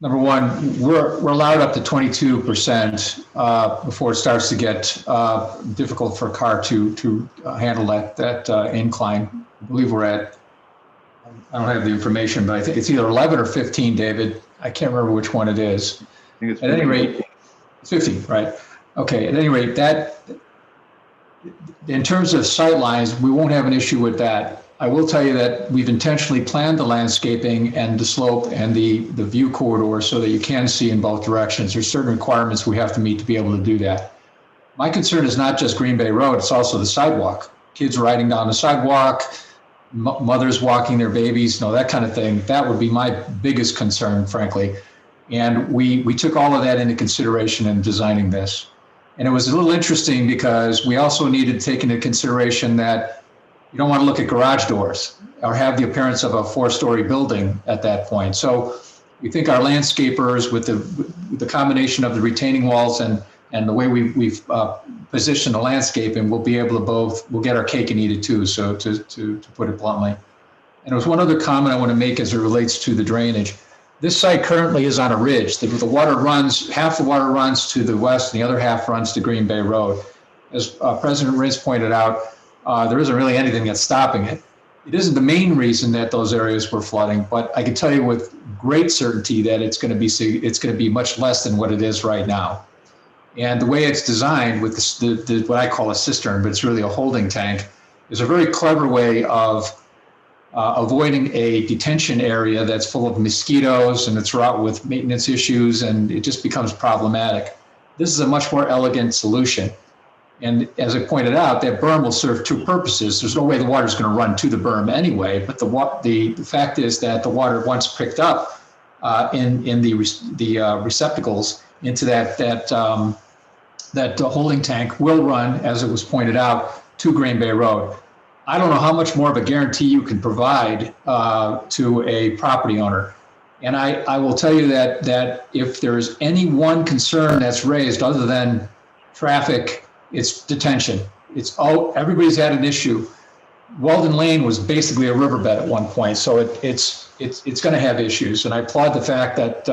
Number one, we're allowed up to 22% before it starts to get difficult for a car to handle that incline. I believe we're at, I don't have the information, but I think it's either 11 or 15, David. I can't remember which one it is. I think it's at any rate, 15, right? Okay, at any rate, that, in terms of sight lines, we won't have an issue with that. I will tell you that we've intentionally planned the landscaping and the slope and the view corridor so that you can see in both directions. There's certain requirements we have to meet to be able to do that. My concern is not just Green Bay Road, it's also the sidewalk. Kids riding down the sidewalk, mothers walking their babies, that kind of thing. That would be my biggest concern, frankly. And we took all of that into consideration in designing this. And it was a little interesting because we also needed to take into consideration that you don't want to look at garage doors or have the appearance of a 4-story building at that point. So we think our landscapers, with the combination of the retaining walls and the way we've positioned the landscaping, we'll be able to we'll get our cake and eat it too, so to put it bluntly. And there's one other comment I want to make as it relates to the drainage. This site currently is on a ridge. The water runs, half the water runs to the west and the other half runs to Green Bay Road. As President Rintz pointed out, there isn't really anything that's stopping it. It isn't the main reason that those areas were flooding, but I can tell you with great certainty that it's going to be much less than what it is right now. And the way it's designed with what I call a cistern, but it's really a holding tank, is a very clever way of avoiding a detention area that's full of mosquitoes and it's wrought with maintenance issues, and it just becomes problematic. This is a much more elegant solution. And as I pointed out, that berm will serve two purposes. There's no way the water is going to run to the berm anyway, but the fact is that the water, once picked up in the receptacles into that that holding tank will run, as it was pointed out, to Green Bay Road. I don't know how much more of a guarantee you can provide to a property owner. And I will tell you that if there's any one concern that's raised other than traffic, it's detention. Everybody's had an issue. Walden Lane was basically a riverbed at one point, so it's going to have issues. And I applaud the fact that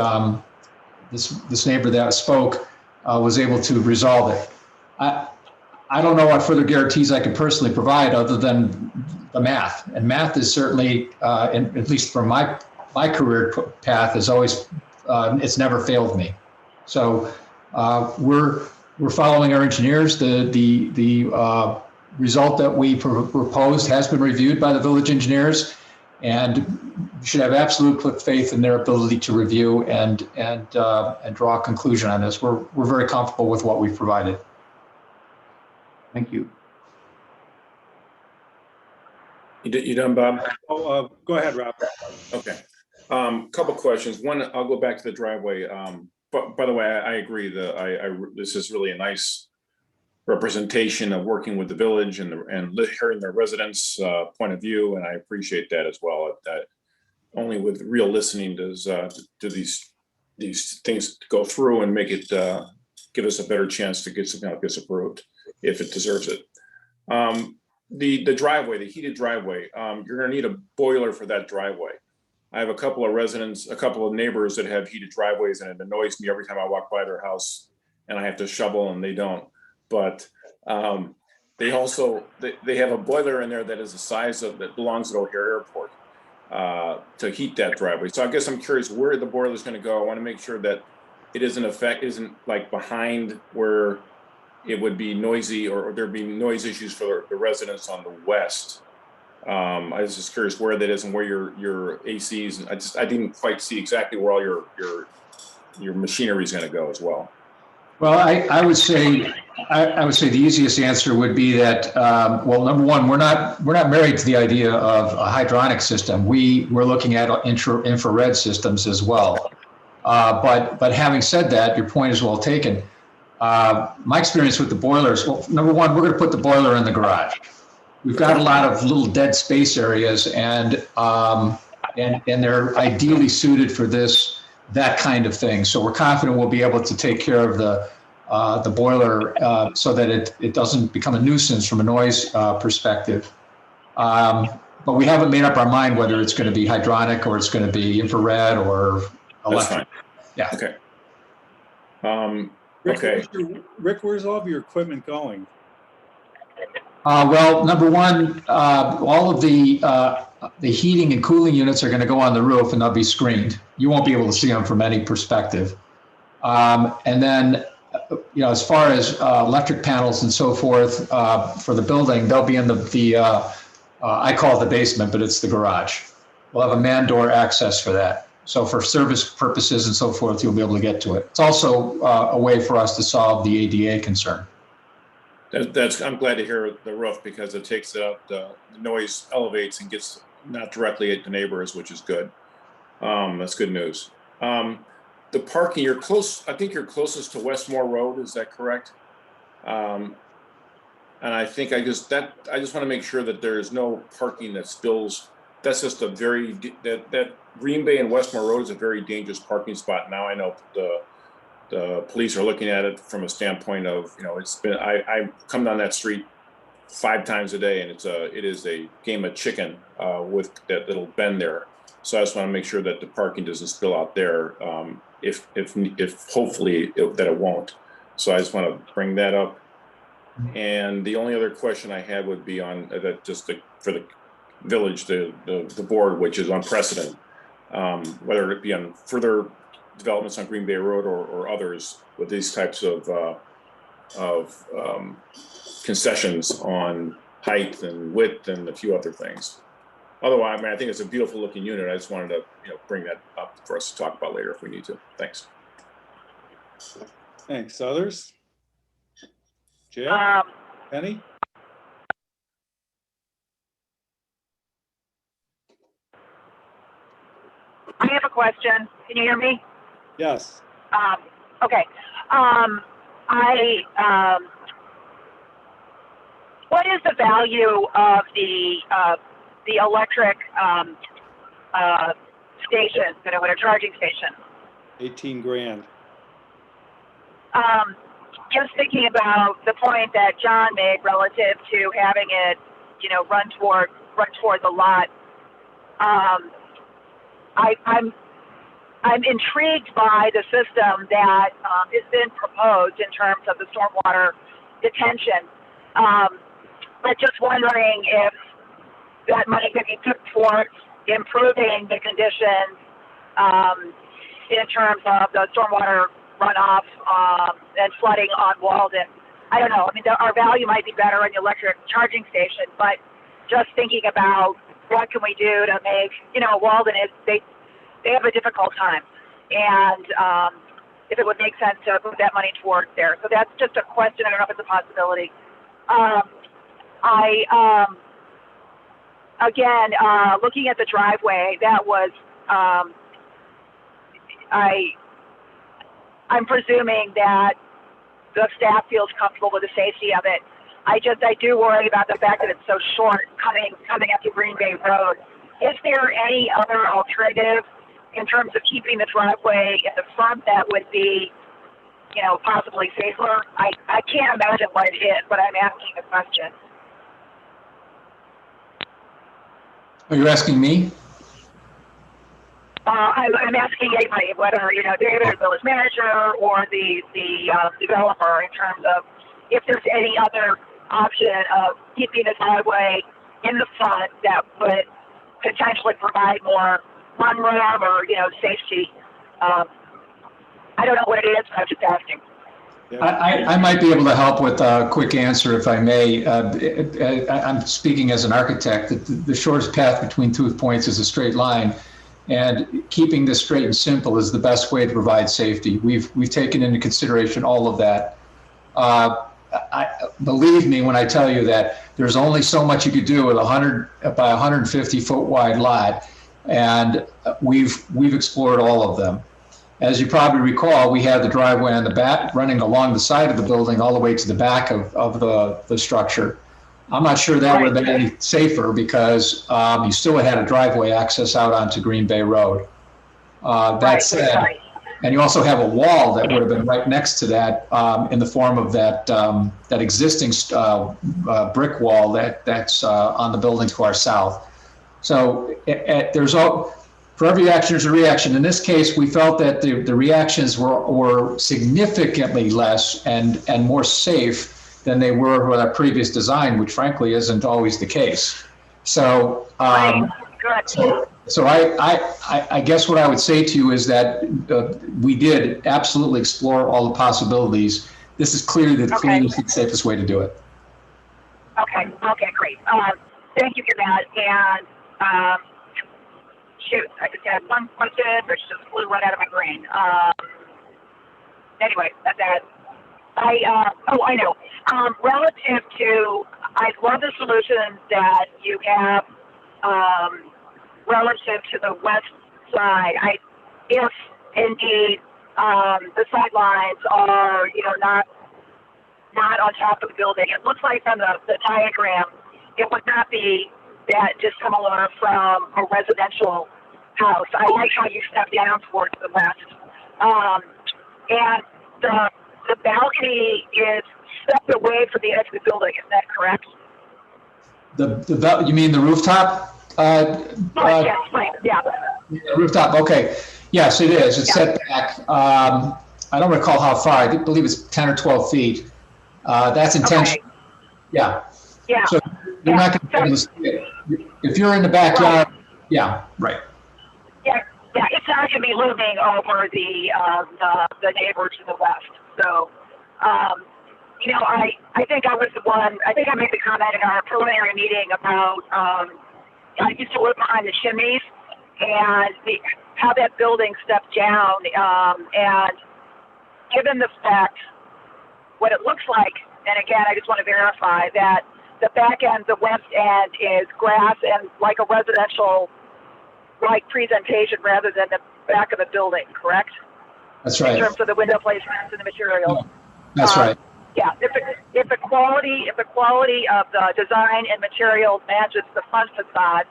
this neighbor that spoke was able to resolve it. I don't know what further guarantees I can personally provide other than the math. And math is certainly, at least from my career path, is always, it's never failed me. So we're following our engineers. The result that we proposed has been reviewed by the village engineers, and you should have absolute faith in their ability to review and draw a conclusion on this. We're very comfortable with what we've provided. Thank you. You done, Bob? Oh, go ahead, Rob. Okay. Couple questions. One, I'll go back to the driveway. But by the way, I agree that this is really a nice representation of working with the village and hearing their residents' point of view, and I appreciate that as well. That only with real listening do these things go through and make it give us a better chance to get something like this approved if it deserves it. The driveway, the heated driveway, you're gonna need a boiler for that driveway. I have a couple of residents, a couple of neighbors that have heated driveways, and it annoys me every time I walk by their house and I have to shovel and they don't. But they also, they have a boiler in there that is the size of, that belongs at O'Hare Airport to heat that driveway. So I guess I'm curious where the boiler is gonna go. I wanna make sure that it isn't like behind where it would be noisy or there'd be noise issues for the residents on the west. I was just curious where that is and where your ACs, I didn't quite see exactly where all your machinery is going to go as well. Well, I would say the easiest answer would be that, well, number one, we're not married to the idea of a hydronic system. We're looking at infrared systems as well. But having said that, your point is well taken. My experience with the boilers, well, number one, we're going to put the boiler in the garage. We've got a lot of little dead space areas, and they're ideally suited for that kind of thing. So we're confident we'll be able to take care of the boiler so that it doesn't become a nuisance from a noise perspective. But we haven't made up our mind whether it's going to be hydronic or it's going to be infrared or electric. That's fine. Yeah. Okay. Rick, where's all of your equipment going? Well, number one, all of the heating and cooling units are going to go on the roof and they'll be screened. You won't be able to see them from any perspective. And then, as far as electric panels and so forth for the building, they'll be in I call it the basement, but it's the garage. We'll have a man door access for that. So for service purposes and so forth, you'll be able to get to it. It's also a way for us to solve the ADA concern. I'm glad to hear the roof because it takes it out, the noise elevates and gets not directly at the neighbors, which is good. That's good news. The parking, you're close, I think you're closest to Westmore Road, is that correct? And I think I just want to make sure that there is no parking that spills. That's just that Green Bay and Westmore Road is a very dangerous parking spot. Now I know the police are looking at it from a standpoint of, I come down that street 5 times a day and it is a game of chicken with that little bend there. So I just want to make sure that the parking doesn't spill out there if hopefully that it won't. So I just want to bring that up. And the only other question I had would be on that for the village, the board, which is on precedent, whether it be on further developments on Green Bay Road or others with these types of concessions on height and width and a few other things. Otherwise, I think it's a beautiful looking unit. I just wanted to, bring that up for us to talk about later if we need to. Thanks. Thanks. Others? Jill? Penny? I have a question. Can you hear me? Yes. Okay. what is the value of the electric station, you know, at a charging station? 18 grand. Just thinking about the point that John made relative to having it, you know, run toward the lot. I'm intrigued by the system that has been proposed in terms of the stormwater detention. But just wondering if that money could be put towards improving the conditions in terms of the stormwater runoff and flooding on Walden. I don't know. I mean, our value might be better on the electric charging station, but just thinking about what can we do to make, you know, Walden is, they have a difficult time. And if it would make sense to put that money towards there. So that's just a question. I don't know if it's a possibility. Again, looking at the driveway, that was, I'm presuming that the staff feels comfortable with the safety of it. I do worry about the fact that it's so short coming up to Green Bay Road. Is there any other alternative in terms of keeping the driveway in the front that would be, you know, possibly safer? I can't imagine what it is, but I'm asking the question. Are you asking me? I'm asking anybody, whether, you know, David, the village manager, or the developer, in terms of if there's any other option of keeping the driveway in the front that would potentially provide more run room or, you know, safety. I don't know what it is, but I'm just asking. I might be able to help with a quick answer if I may. I'm speaking as an architect. The shortest path between 2 points is a straight line, and keeping this straight and simple is the best way to provide safety. We've taken into consideration all of that. Believe me when I tell you that there's only so much you could do with 100 by 150 foot wide lot, and we've explored all of them. As you probably recall, we had the driveway on the back running along the side of the building all the way to the back of the structure. I'm not sure that would have been any safer because you still had a driveway access out onto Green Bay Road. That said, and you also have a wall that would have been right next to that in the form of that existing brick wall that's on the building to our south. So for every action, there's a reaction. In this case, we felt that the reactions were significantly less and more safe than they were with our previous design, which frankly isn't always the case. So, so I guess what I would say to you is that we did absolutely explore all the possibilities. This is clearly the cleanest and safest way to do it. Okay, great. Thank you for that. And shoot, I just had one question, which just flew right out of my brain. Anyway, that's that. I know. Relative to, I love the solutions that you have relative to the west side. If indeed the sidelines are, you know, not on top of the building, it looks like from the diagram, it would not be that dissimilar from a residential house. I like how you step down towards the west. And the balcony is stepped away from the edge of the building, is that correct? You mean the rooftop? Yes, right, yeah. The rooftop, okay. Yes, it is. It's set back. I don't recall how far. I believe it's 10 or 12 feet. That's intentional. Okay. Yeah. Yeah. So you're not going to be able to see it. If you're in the backyard, yeah, right. Yeah, it's not going to be looming over the neighbor to the west. So, you know, I think I was the one. I think I made the comment in our preliminary meeting about I used to live behind the chimneys and how that building stepped down. And given the fact what it looks like, and again, I just want to verify that the back end, the west end, is grass and like a residential like presentation rather than the back of the building, correct? That's right. In terms of the window placements and the materials. That's right. Yeah, if the quality of the design and materials matches the front facade,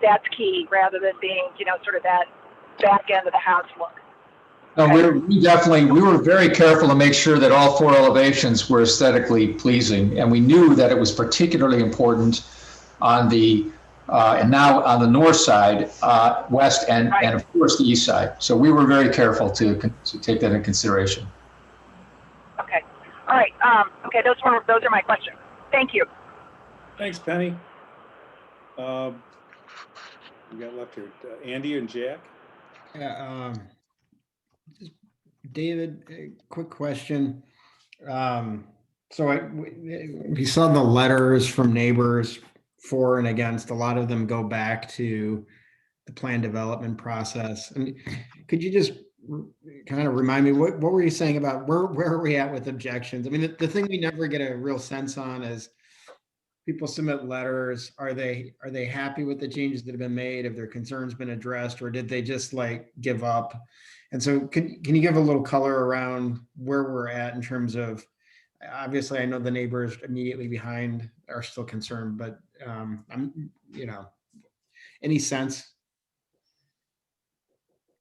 that's key rather than being, sort of that back end of the house look. No, we were very careful to make sure that all 4 elevations were aesthetically pleasing. And we knew that it was particularly important on the, and now on the north side, west, and of course the east side. So we were very careful to take that into consideration. Okay. All right. Okay. Those are my questions. Thank you. Thanks, Penny. We got left here, Andy and Jack. Yeah, David, a quick question. So we saw the letters from neighbors for and against. A lot of them go back to the plan development process. And could you just kind of remind me, what were you saying about where are we at with objections? I mean, the thing we never get a real sense on is people submit letters. Are they happy with the changes that have been made? Have their concerns been addressed, or did they just like give up? And so can you give a little color around where we're at in terms of, obviously I know the neighbors immediately behind are still concerned, but I'm, any sense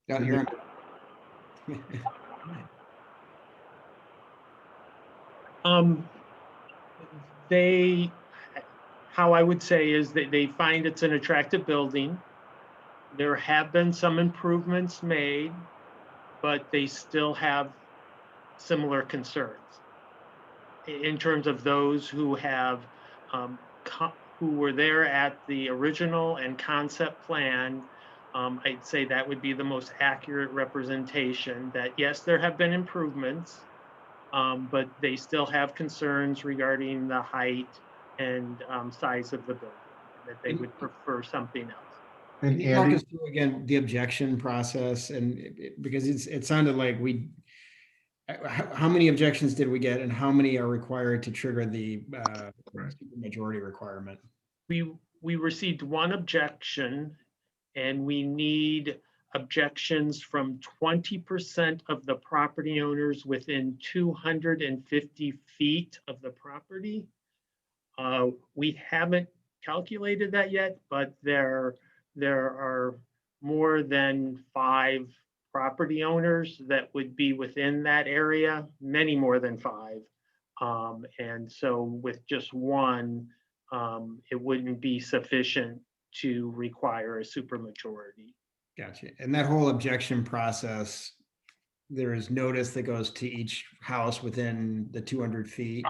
down here? How I would say is that they find it's an attractive building. There have been some improvements made, but they still have similar concerns in terms of those who have who were there at the original and concept plan. I'd say that would be the most accurate representation that yes, there have been improvements, but they still have concerns regarding the height and size of the building, that they would prefer something else. Can you walk us through again the objection process? And because it sounded like how many objections did we get, and how many are required to trigger the majority requirement? We received 1 objection, and we need objections from 20% of the property owners within 250 feet of the property. We haven't calculated that yet, but there are more than 5 property owners that would be within that area, many more than 5. And so with just 1, it wouldn't be sufficient to require a supermajority. Gotcha. And that whole objection process, there is notice that goes to each house within the 200 feet?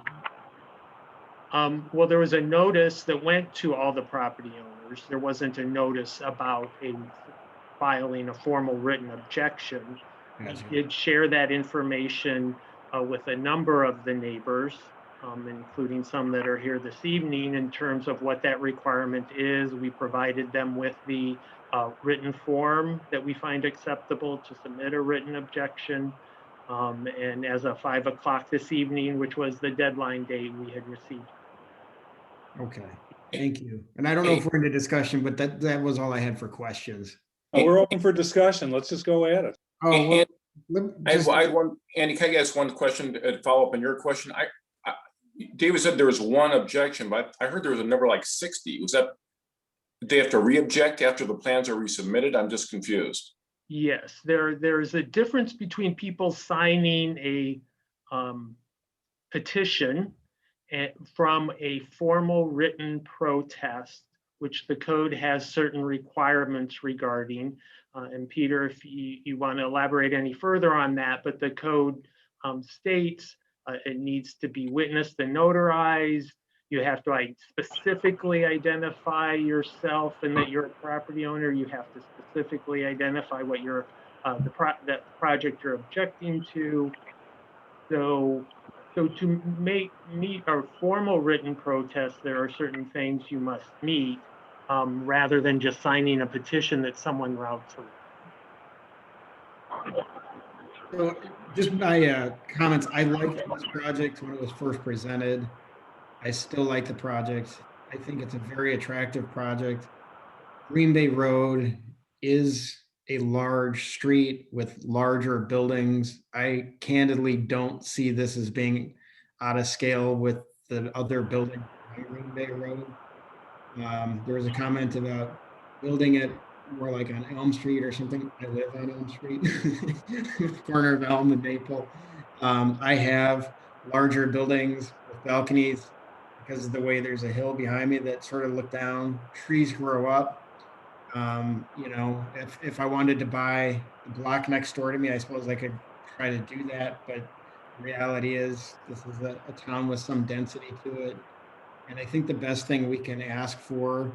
Well, there was a notice that went to all the property owners. There wasn't a notice about filing a formal written objection. Gotcha. We did share that information with a number of the neighbors, including some that are here this evening, in terms of what that requirement is. We provided them with the written form that we find acceptable to submit a written objection. And as of 5 o'clock this evening, which was the deadline date, we had received. Okay, thank you. And I don't know if we're into discussion, but that was all I had for questions. Oh, we're open for discussion. Let's just go at it. Oh, well, I had one, Andy, can I ask one question to follow up on your question? David said there was 1 objection, but I heard there was a number like 60. Was that, did they have to re-object after the plans are resubmitted? I'm just confused. Yes, there's a difference between people signing a petition from a formal written protest, which the code has certain requirements regarding. And Peter, if you want to elaborate any further on that, but the code states it needs to be witnessed and notarized. You have to specifically identify yourself and that you're a property owner. You have to specifically identify what you're that project you're objecting to. So to meet a formal written protest, there are certain things you must meet rather than just signing a petition that someone routes through. So just my comments, I liked this project when it was first presented. I still like the project. I think it's a very attractive project. Green Bay Road is a large street with larger buildings. I candidly don't see this as being out of scale with the other building on Green Bay Road. There was a comment about building it more like on Elm Street or something. I live on Elm Street, corner of Elm and Maple. I have larger buildings with balconies because of the way there's a hill behind me that sort of look down. Trees grow up. You know, if I wanted to buy the block next door to me, I suppose I could try to do that. But the reality is, this is a town with some density to it. And I think the best thing we can ask for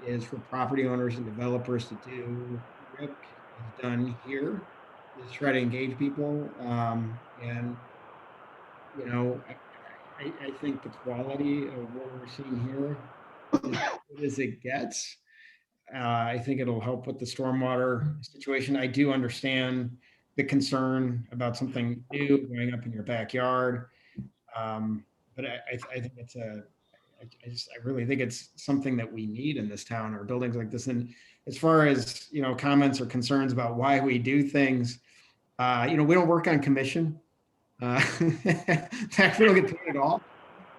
is for property owners and developers to do what Rick has done here, is try to engage people. And, you know, I think the quality of what we're seeing here is as good as it gets. I think it'll help with the stormwater situation. I do understand the concern about something new going up in your backyard. But I think it's I really think it's something that we need in this town, or buildings like this. And as far as, you know, comments or concerns about why we do things, you know, we don't work on commission. In fact, we don't get paid at all.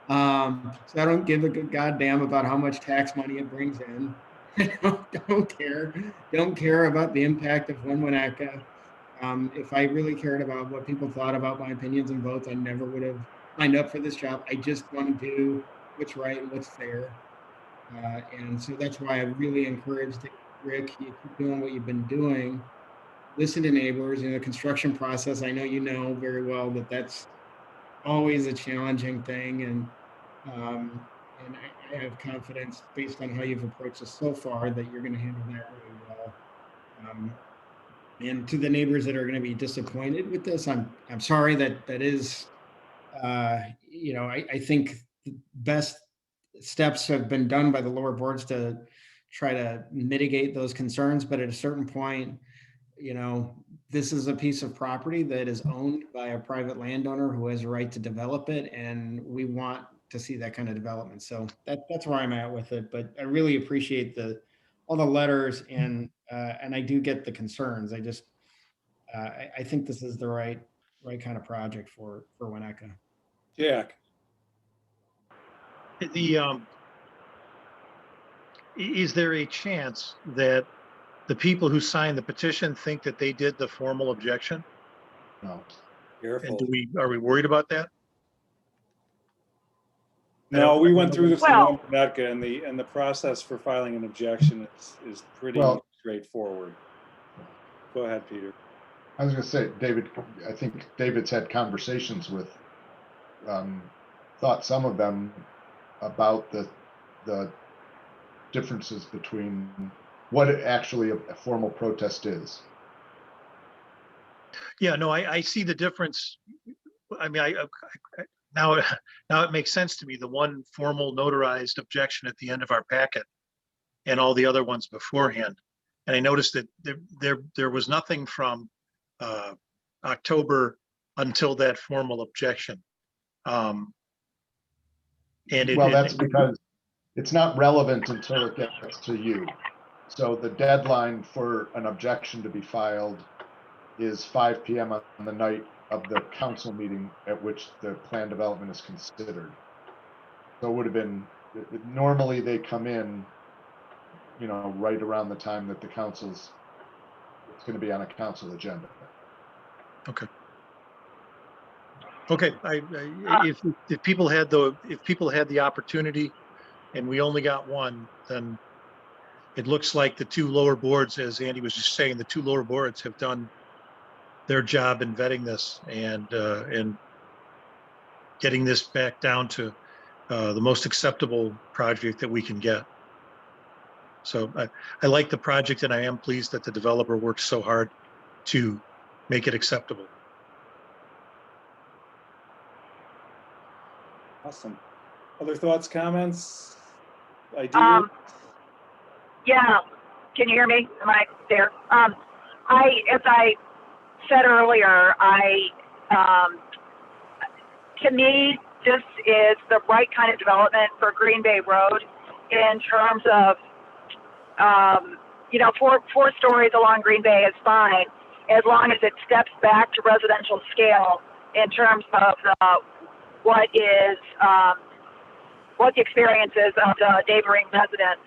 So I don't give a good goddamn about how much tax money it brings in. Don't care about the impact of One Winnetka. If I really cared about what people thought about my opinions and votes, I never would have signed up for this job. I just want to do what's right and what's fair. And so that's why I really encouraged Rick, you keep doing what you've been doing. Listen to neighbors in the construction process. I know you know very well that that's always a challenging thing. And I have confidence based on how you've approached this so far that you're going to handle that really well. And to the neighbors that are going to be disappointed with this, I'm sorry that is, you know, I think the best steps have been done by the lower boards to try to mitigate those concerns. But at a certain point, you know, this is a piece of property that is owned by a private landowner who has a right to develop it. And we want to see that kind of development. So that's where I'm at with it. But I really appreciate all the letters and I do get the concerns. I just, I think this is the right kind of project for Winnetka. Jack. Is there a chance that the people who signed the petition think that they did the formal objection? No. Careful. And are we worried about that? No, we went through this in One Winnetka, and the process for filing an objection is pretty straightforward. Go ahead, Peter. I was going to say, David, I think David's had conversations with, thought some of them about the differences between what actually a formal protest is. Yeah, no, I see the difference. I mean, now it makes sense to me. The one formal notarized objection at the end of our packet, and all the other ones beforehand. And I noticed that there was nothing from October until that formal objection. That's because it's not relevant until it gets to you. So the deadline for an objection to be filed is 5 p.m. on the night of the council meeting at which the plan development is considered. So it would have been, normally they come in, you know, right around the time that the it's going to be on a council agenda. Okay. Okay. If people had the opportunity, and we only got one, then it looks like the two lower boards, as Andy was just saying, the two lower boards have done their job in vetting this and getting this back down to the most acceptable project that we can get. So I like the project, and I am pleased that the developer worked so hard to make it acceptable. Awesome. Other thoughts, comments, ideas? Yeah. Can you hear me? Am I there? As I said earlier, to me, this is the right kind of development for Green Bay Road in terms of you know, four stories along Green Bay is fine as long as it steps back to residential scale in terms of what the experience is of the neighboring residents,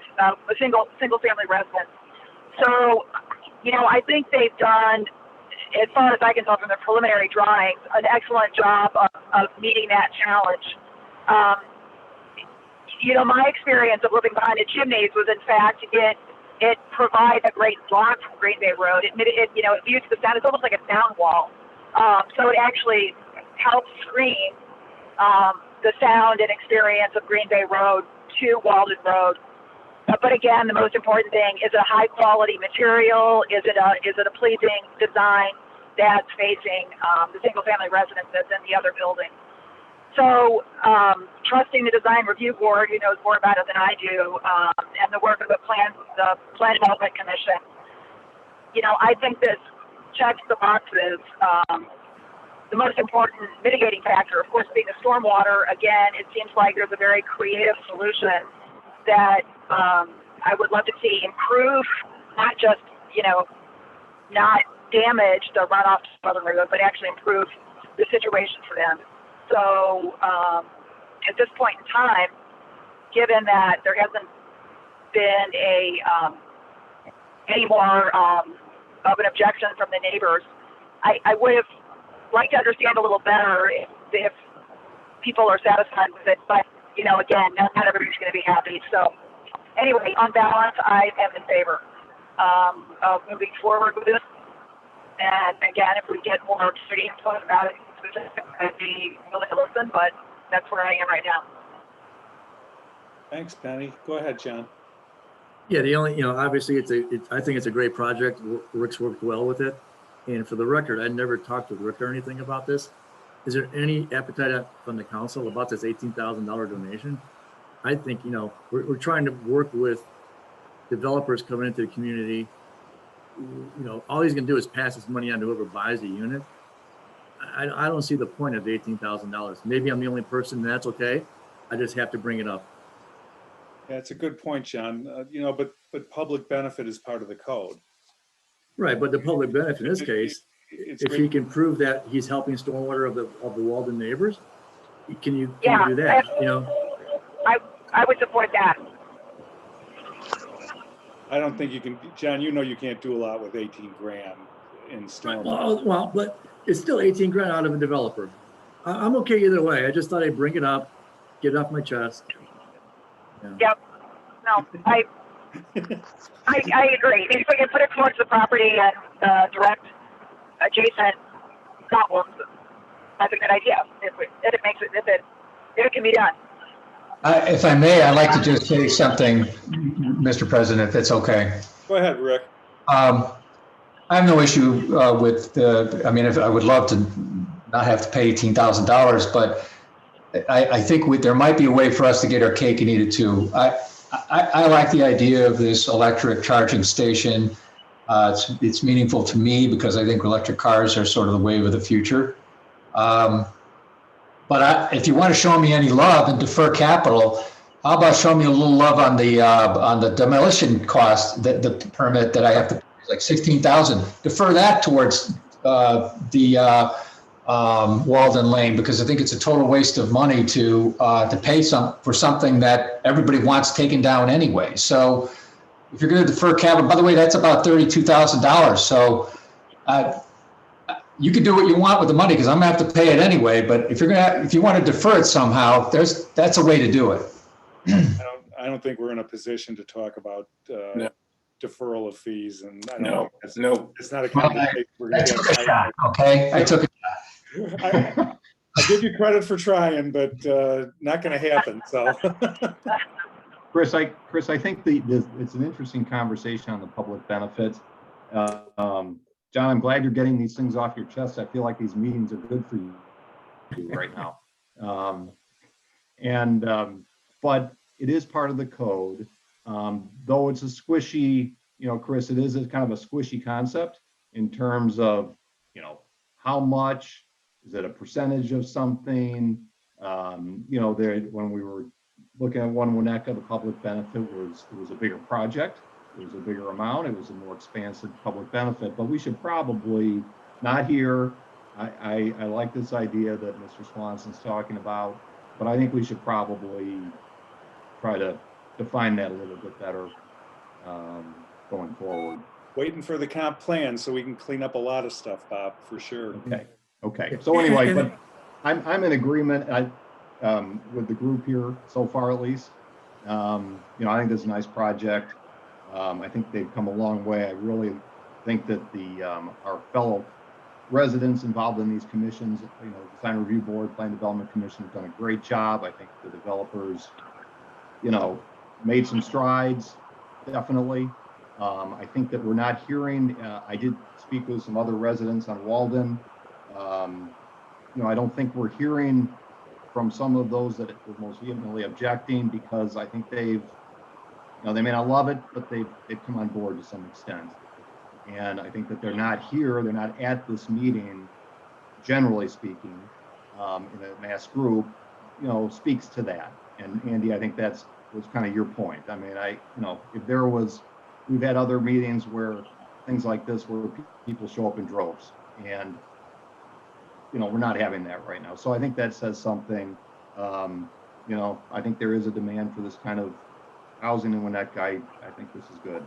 single family residents. So, you know, I think they've done, as far as I can tell from the preliminary drawings, an excellent job of meeting that challenge. You know, my experience of living behind the chimneys was, in fact, it provides a great block from Green Bay Road. It you know, it mutes the sound. It's almost like a sound wall. So it actually helps screen the sound and experience of Green Bay Road to Walden Road. But again, the most important thing is a high quality material. Is it a pleasing design that's facing the single family residences and the other buildings? So trusting the design review board, who knows more about it than I do, and the work of the Plan Development Commission, you know, I think this checks the boxes. The most important mitigating factor, of course, being the stormwater. Again, it seems like there's a very creative solution that I would love to see improve, not just, you know, not damage the runoff to Southern River, but actually improve the situation for them. So at this point in time, given that there hasn't been any more of an objection from the neighbors, I would have liked to understand a little better if people are satisfied with it. But, you know, again, not everybody's going to be happy. So anyway, on balance, I am in favor of moving forward with this. And again, if we get more city input about it, I'd be willing to listen, but that's where I am right now. Thanks, Penny. Go ahead, John. Yeah, the only, you know, obviously I think it's a great project. Rick's worked well with it. And for the record, I never talked with Rick or anything about this. Is there any appetite from the council about this $18,000 donation? I think, you know, we're trying to work with developers coming into the community. You know, all he's gonna do is pass this money on to whoever buys the unit. I don't see the point of the $18,000. Maybe I'm the only person, and that's okay. I just have to bring it up. Yeah, it's a good point, John. You know, but public benefit is part of the code. Right, but the public benefit in this case, if he can prove that he's helping stormwater of the Walden neighbors, can you do that? You know, I would support that. I don't think you can, John. You know, you can't do a lot with 18 grand in storm. Well, but it's still 18 grand out of a developer. I'm okay either way. I just thought I'd bring it up, get it off my chest. Yeah. Yep. No, I agree. If we can put it towards the property and direct adjacent problems, that's a good idea. If it can be done. If I may, I'd like to just say something, Mr. President, if it's okay. Go ahead, Rick. I have no issue with I mean, if I would love to not have to pay $18,000, but I think there might be a way for us to get our cake and eat it too. I like the idea of this electric charging station. It's meaningful to me because I think electric cars are sort of the wave of the future. But if you want to show me any love and defer capital, how about show me a little love on the demolition cost, the permit that I have to pay, like $16,000. Defer that towards the Walden Lane, because I think it's a total waste of money to pay for something that everybody wants taken down anyway. So if you're going to defer capital, by the way, that's about $32,000. So you can do what you want with the money because I'm gonna have to pay it anyway. But if you want to defer it somehow, that's a way to do it. I don't think we're in a position to talk about deferral of fees, and I don't No, know, it's not a conversation we're going to took a shot, okay? I took I give you credit for trying, but not going to happen. So, Chris, I think it's an interesting conversation on the public benefit. John, I'm glad you're getting these things off your chest. I feel like these meetings are good for you right now. But it is part of the code. Though it's a squishy, you know, Chris, it is a kind of a squishy concept in terms of, you know, how much, is it a percentage of something? You know, when we were looking at One Winnetka, the public benefit was a bigger project. it was a bigger amount, it was a more expansive public benefit, but we should probably, not here. I like this idea that Mr. Swanson's talking about, but I think we should probably try to define that a little bit better going forward. Waiting for the comp plan so we can clean up a lot of stuff, Bob, for sure. Okay. So anyway, but I'm in agreement with the group here so far, at least. You know, I think this is a nice project. I think they've come a long way. I really think that our fellow residents involved in these commissions, you know, Design Review Board, Plan Development Commission have done a great job. I think the developers, you know, made some strides, definitely. I think that we're not hearing, I did speak with some other residents on Walden. You know, I don't think we're hearing from some of those that were most vehemently objecting, because I think they've, you know, they may not love it, but they've come on board to some extent. And I think that they're not here, they're not at this meeting, generally speaking, in a mass group, you know, speaks to that. And Andy, I think was kind of your point. I mean, you know, if there was, we've had other meetings where things like this, where people show up in droves, and, you know, we're not having that right now. So I think that says something. You know, I think there is a demand for this kind of housing in Winnetka. I think this is good.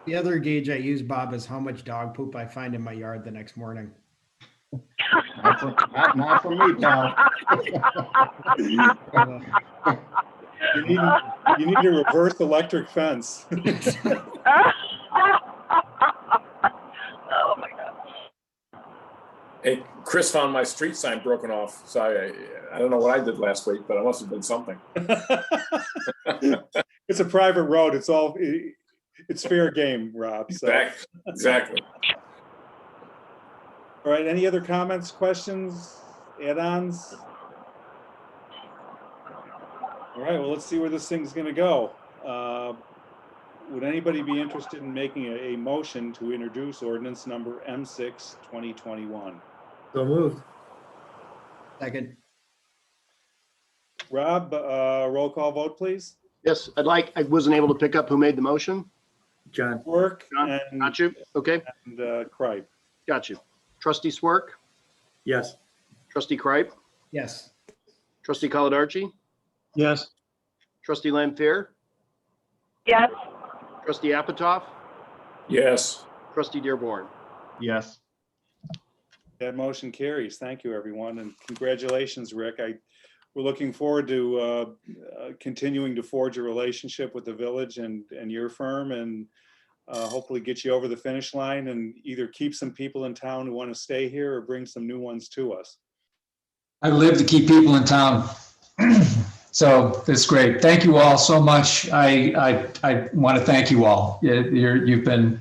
The other gauge I use, Bob, is how much dog poop I find in my yard the next morning. Not from me, pal. You need a reverse electric fence. Oh my God. Hey, Chris found my street sign broken off, so I don't know what I did last week, but I must have done something. It's a private road. It's fair game, Rob. So. Exactly. All right, any other comments, questions, add-ons? All right, well, let's see where this thing's gonna go. Would anybody be interested in making a motion to introduce ordinance number M6, 2021? So moved. Second. Rob, roll call vote, please. Yes, I wasn't able to pick up who made the motion. John. Work John, and, got you. Okay, and Cripe. got you. Trustee Swerk, Yes. trustee Kripe, Yes. trustee Caladarchi, Yes. trustee Lampier, Yes. trustee Apatow, Yes. trustee Dearborn. Yes. That motion carries. Thank you, everyone, and congratulations, Rick. We're looking forward to continuing to forge a relationship with the village and your firm, and hopefully get you over the finish line and either keep some people in town who want to stay here or bring some new ones to us. I live to keep people in town. So that's great. Thank you all so much. I want to thank you all. You've been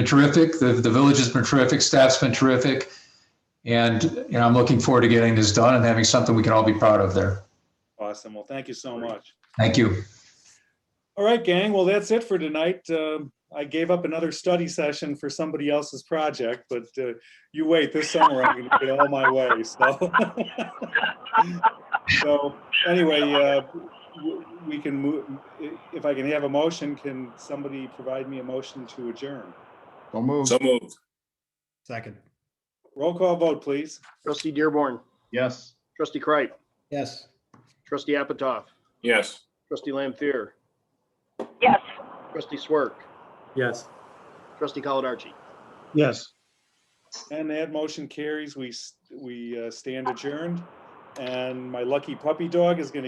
terrific. The village has been terrific. Staff's been terrific. And you know, I'm looking forward to getting this done and having something we can all be proud of there. Awesome. Well, thank you so much. Thank you. All right, gang. Well, that's it for tonight. I gave up another study session for somebody else's project, but you wait, this summer I'm going to get all my way. So anyway, we can move. If I can have a motion, can somebody provide me a motion to adjourn? So moved. So moved. Second. Roll call vote, please. Trustee Dearborn, Yes. trustee Kripe, Yes. trustee Apatow, Yes. trustee Lampier, Yes. trustee Swerk, Yes. trustee Caladarchi. Yes. And that motion carries. We stand adjourned. And my lucky puppy dog is going to get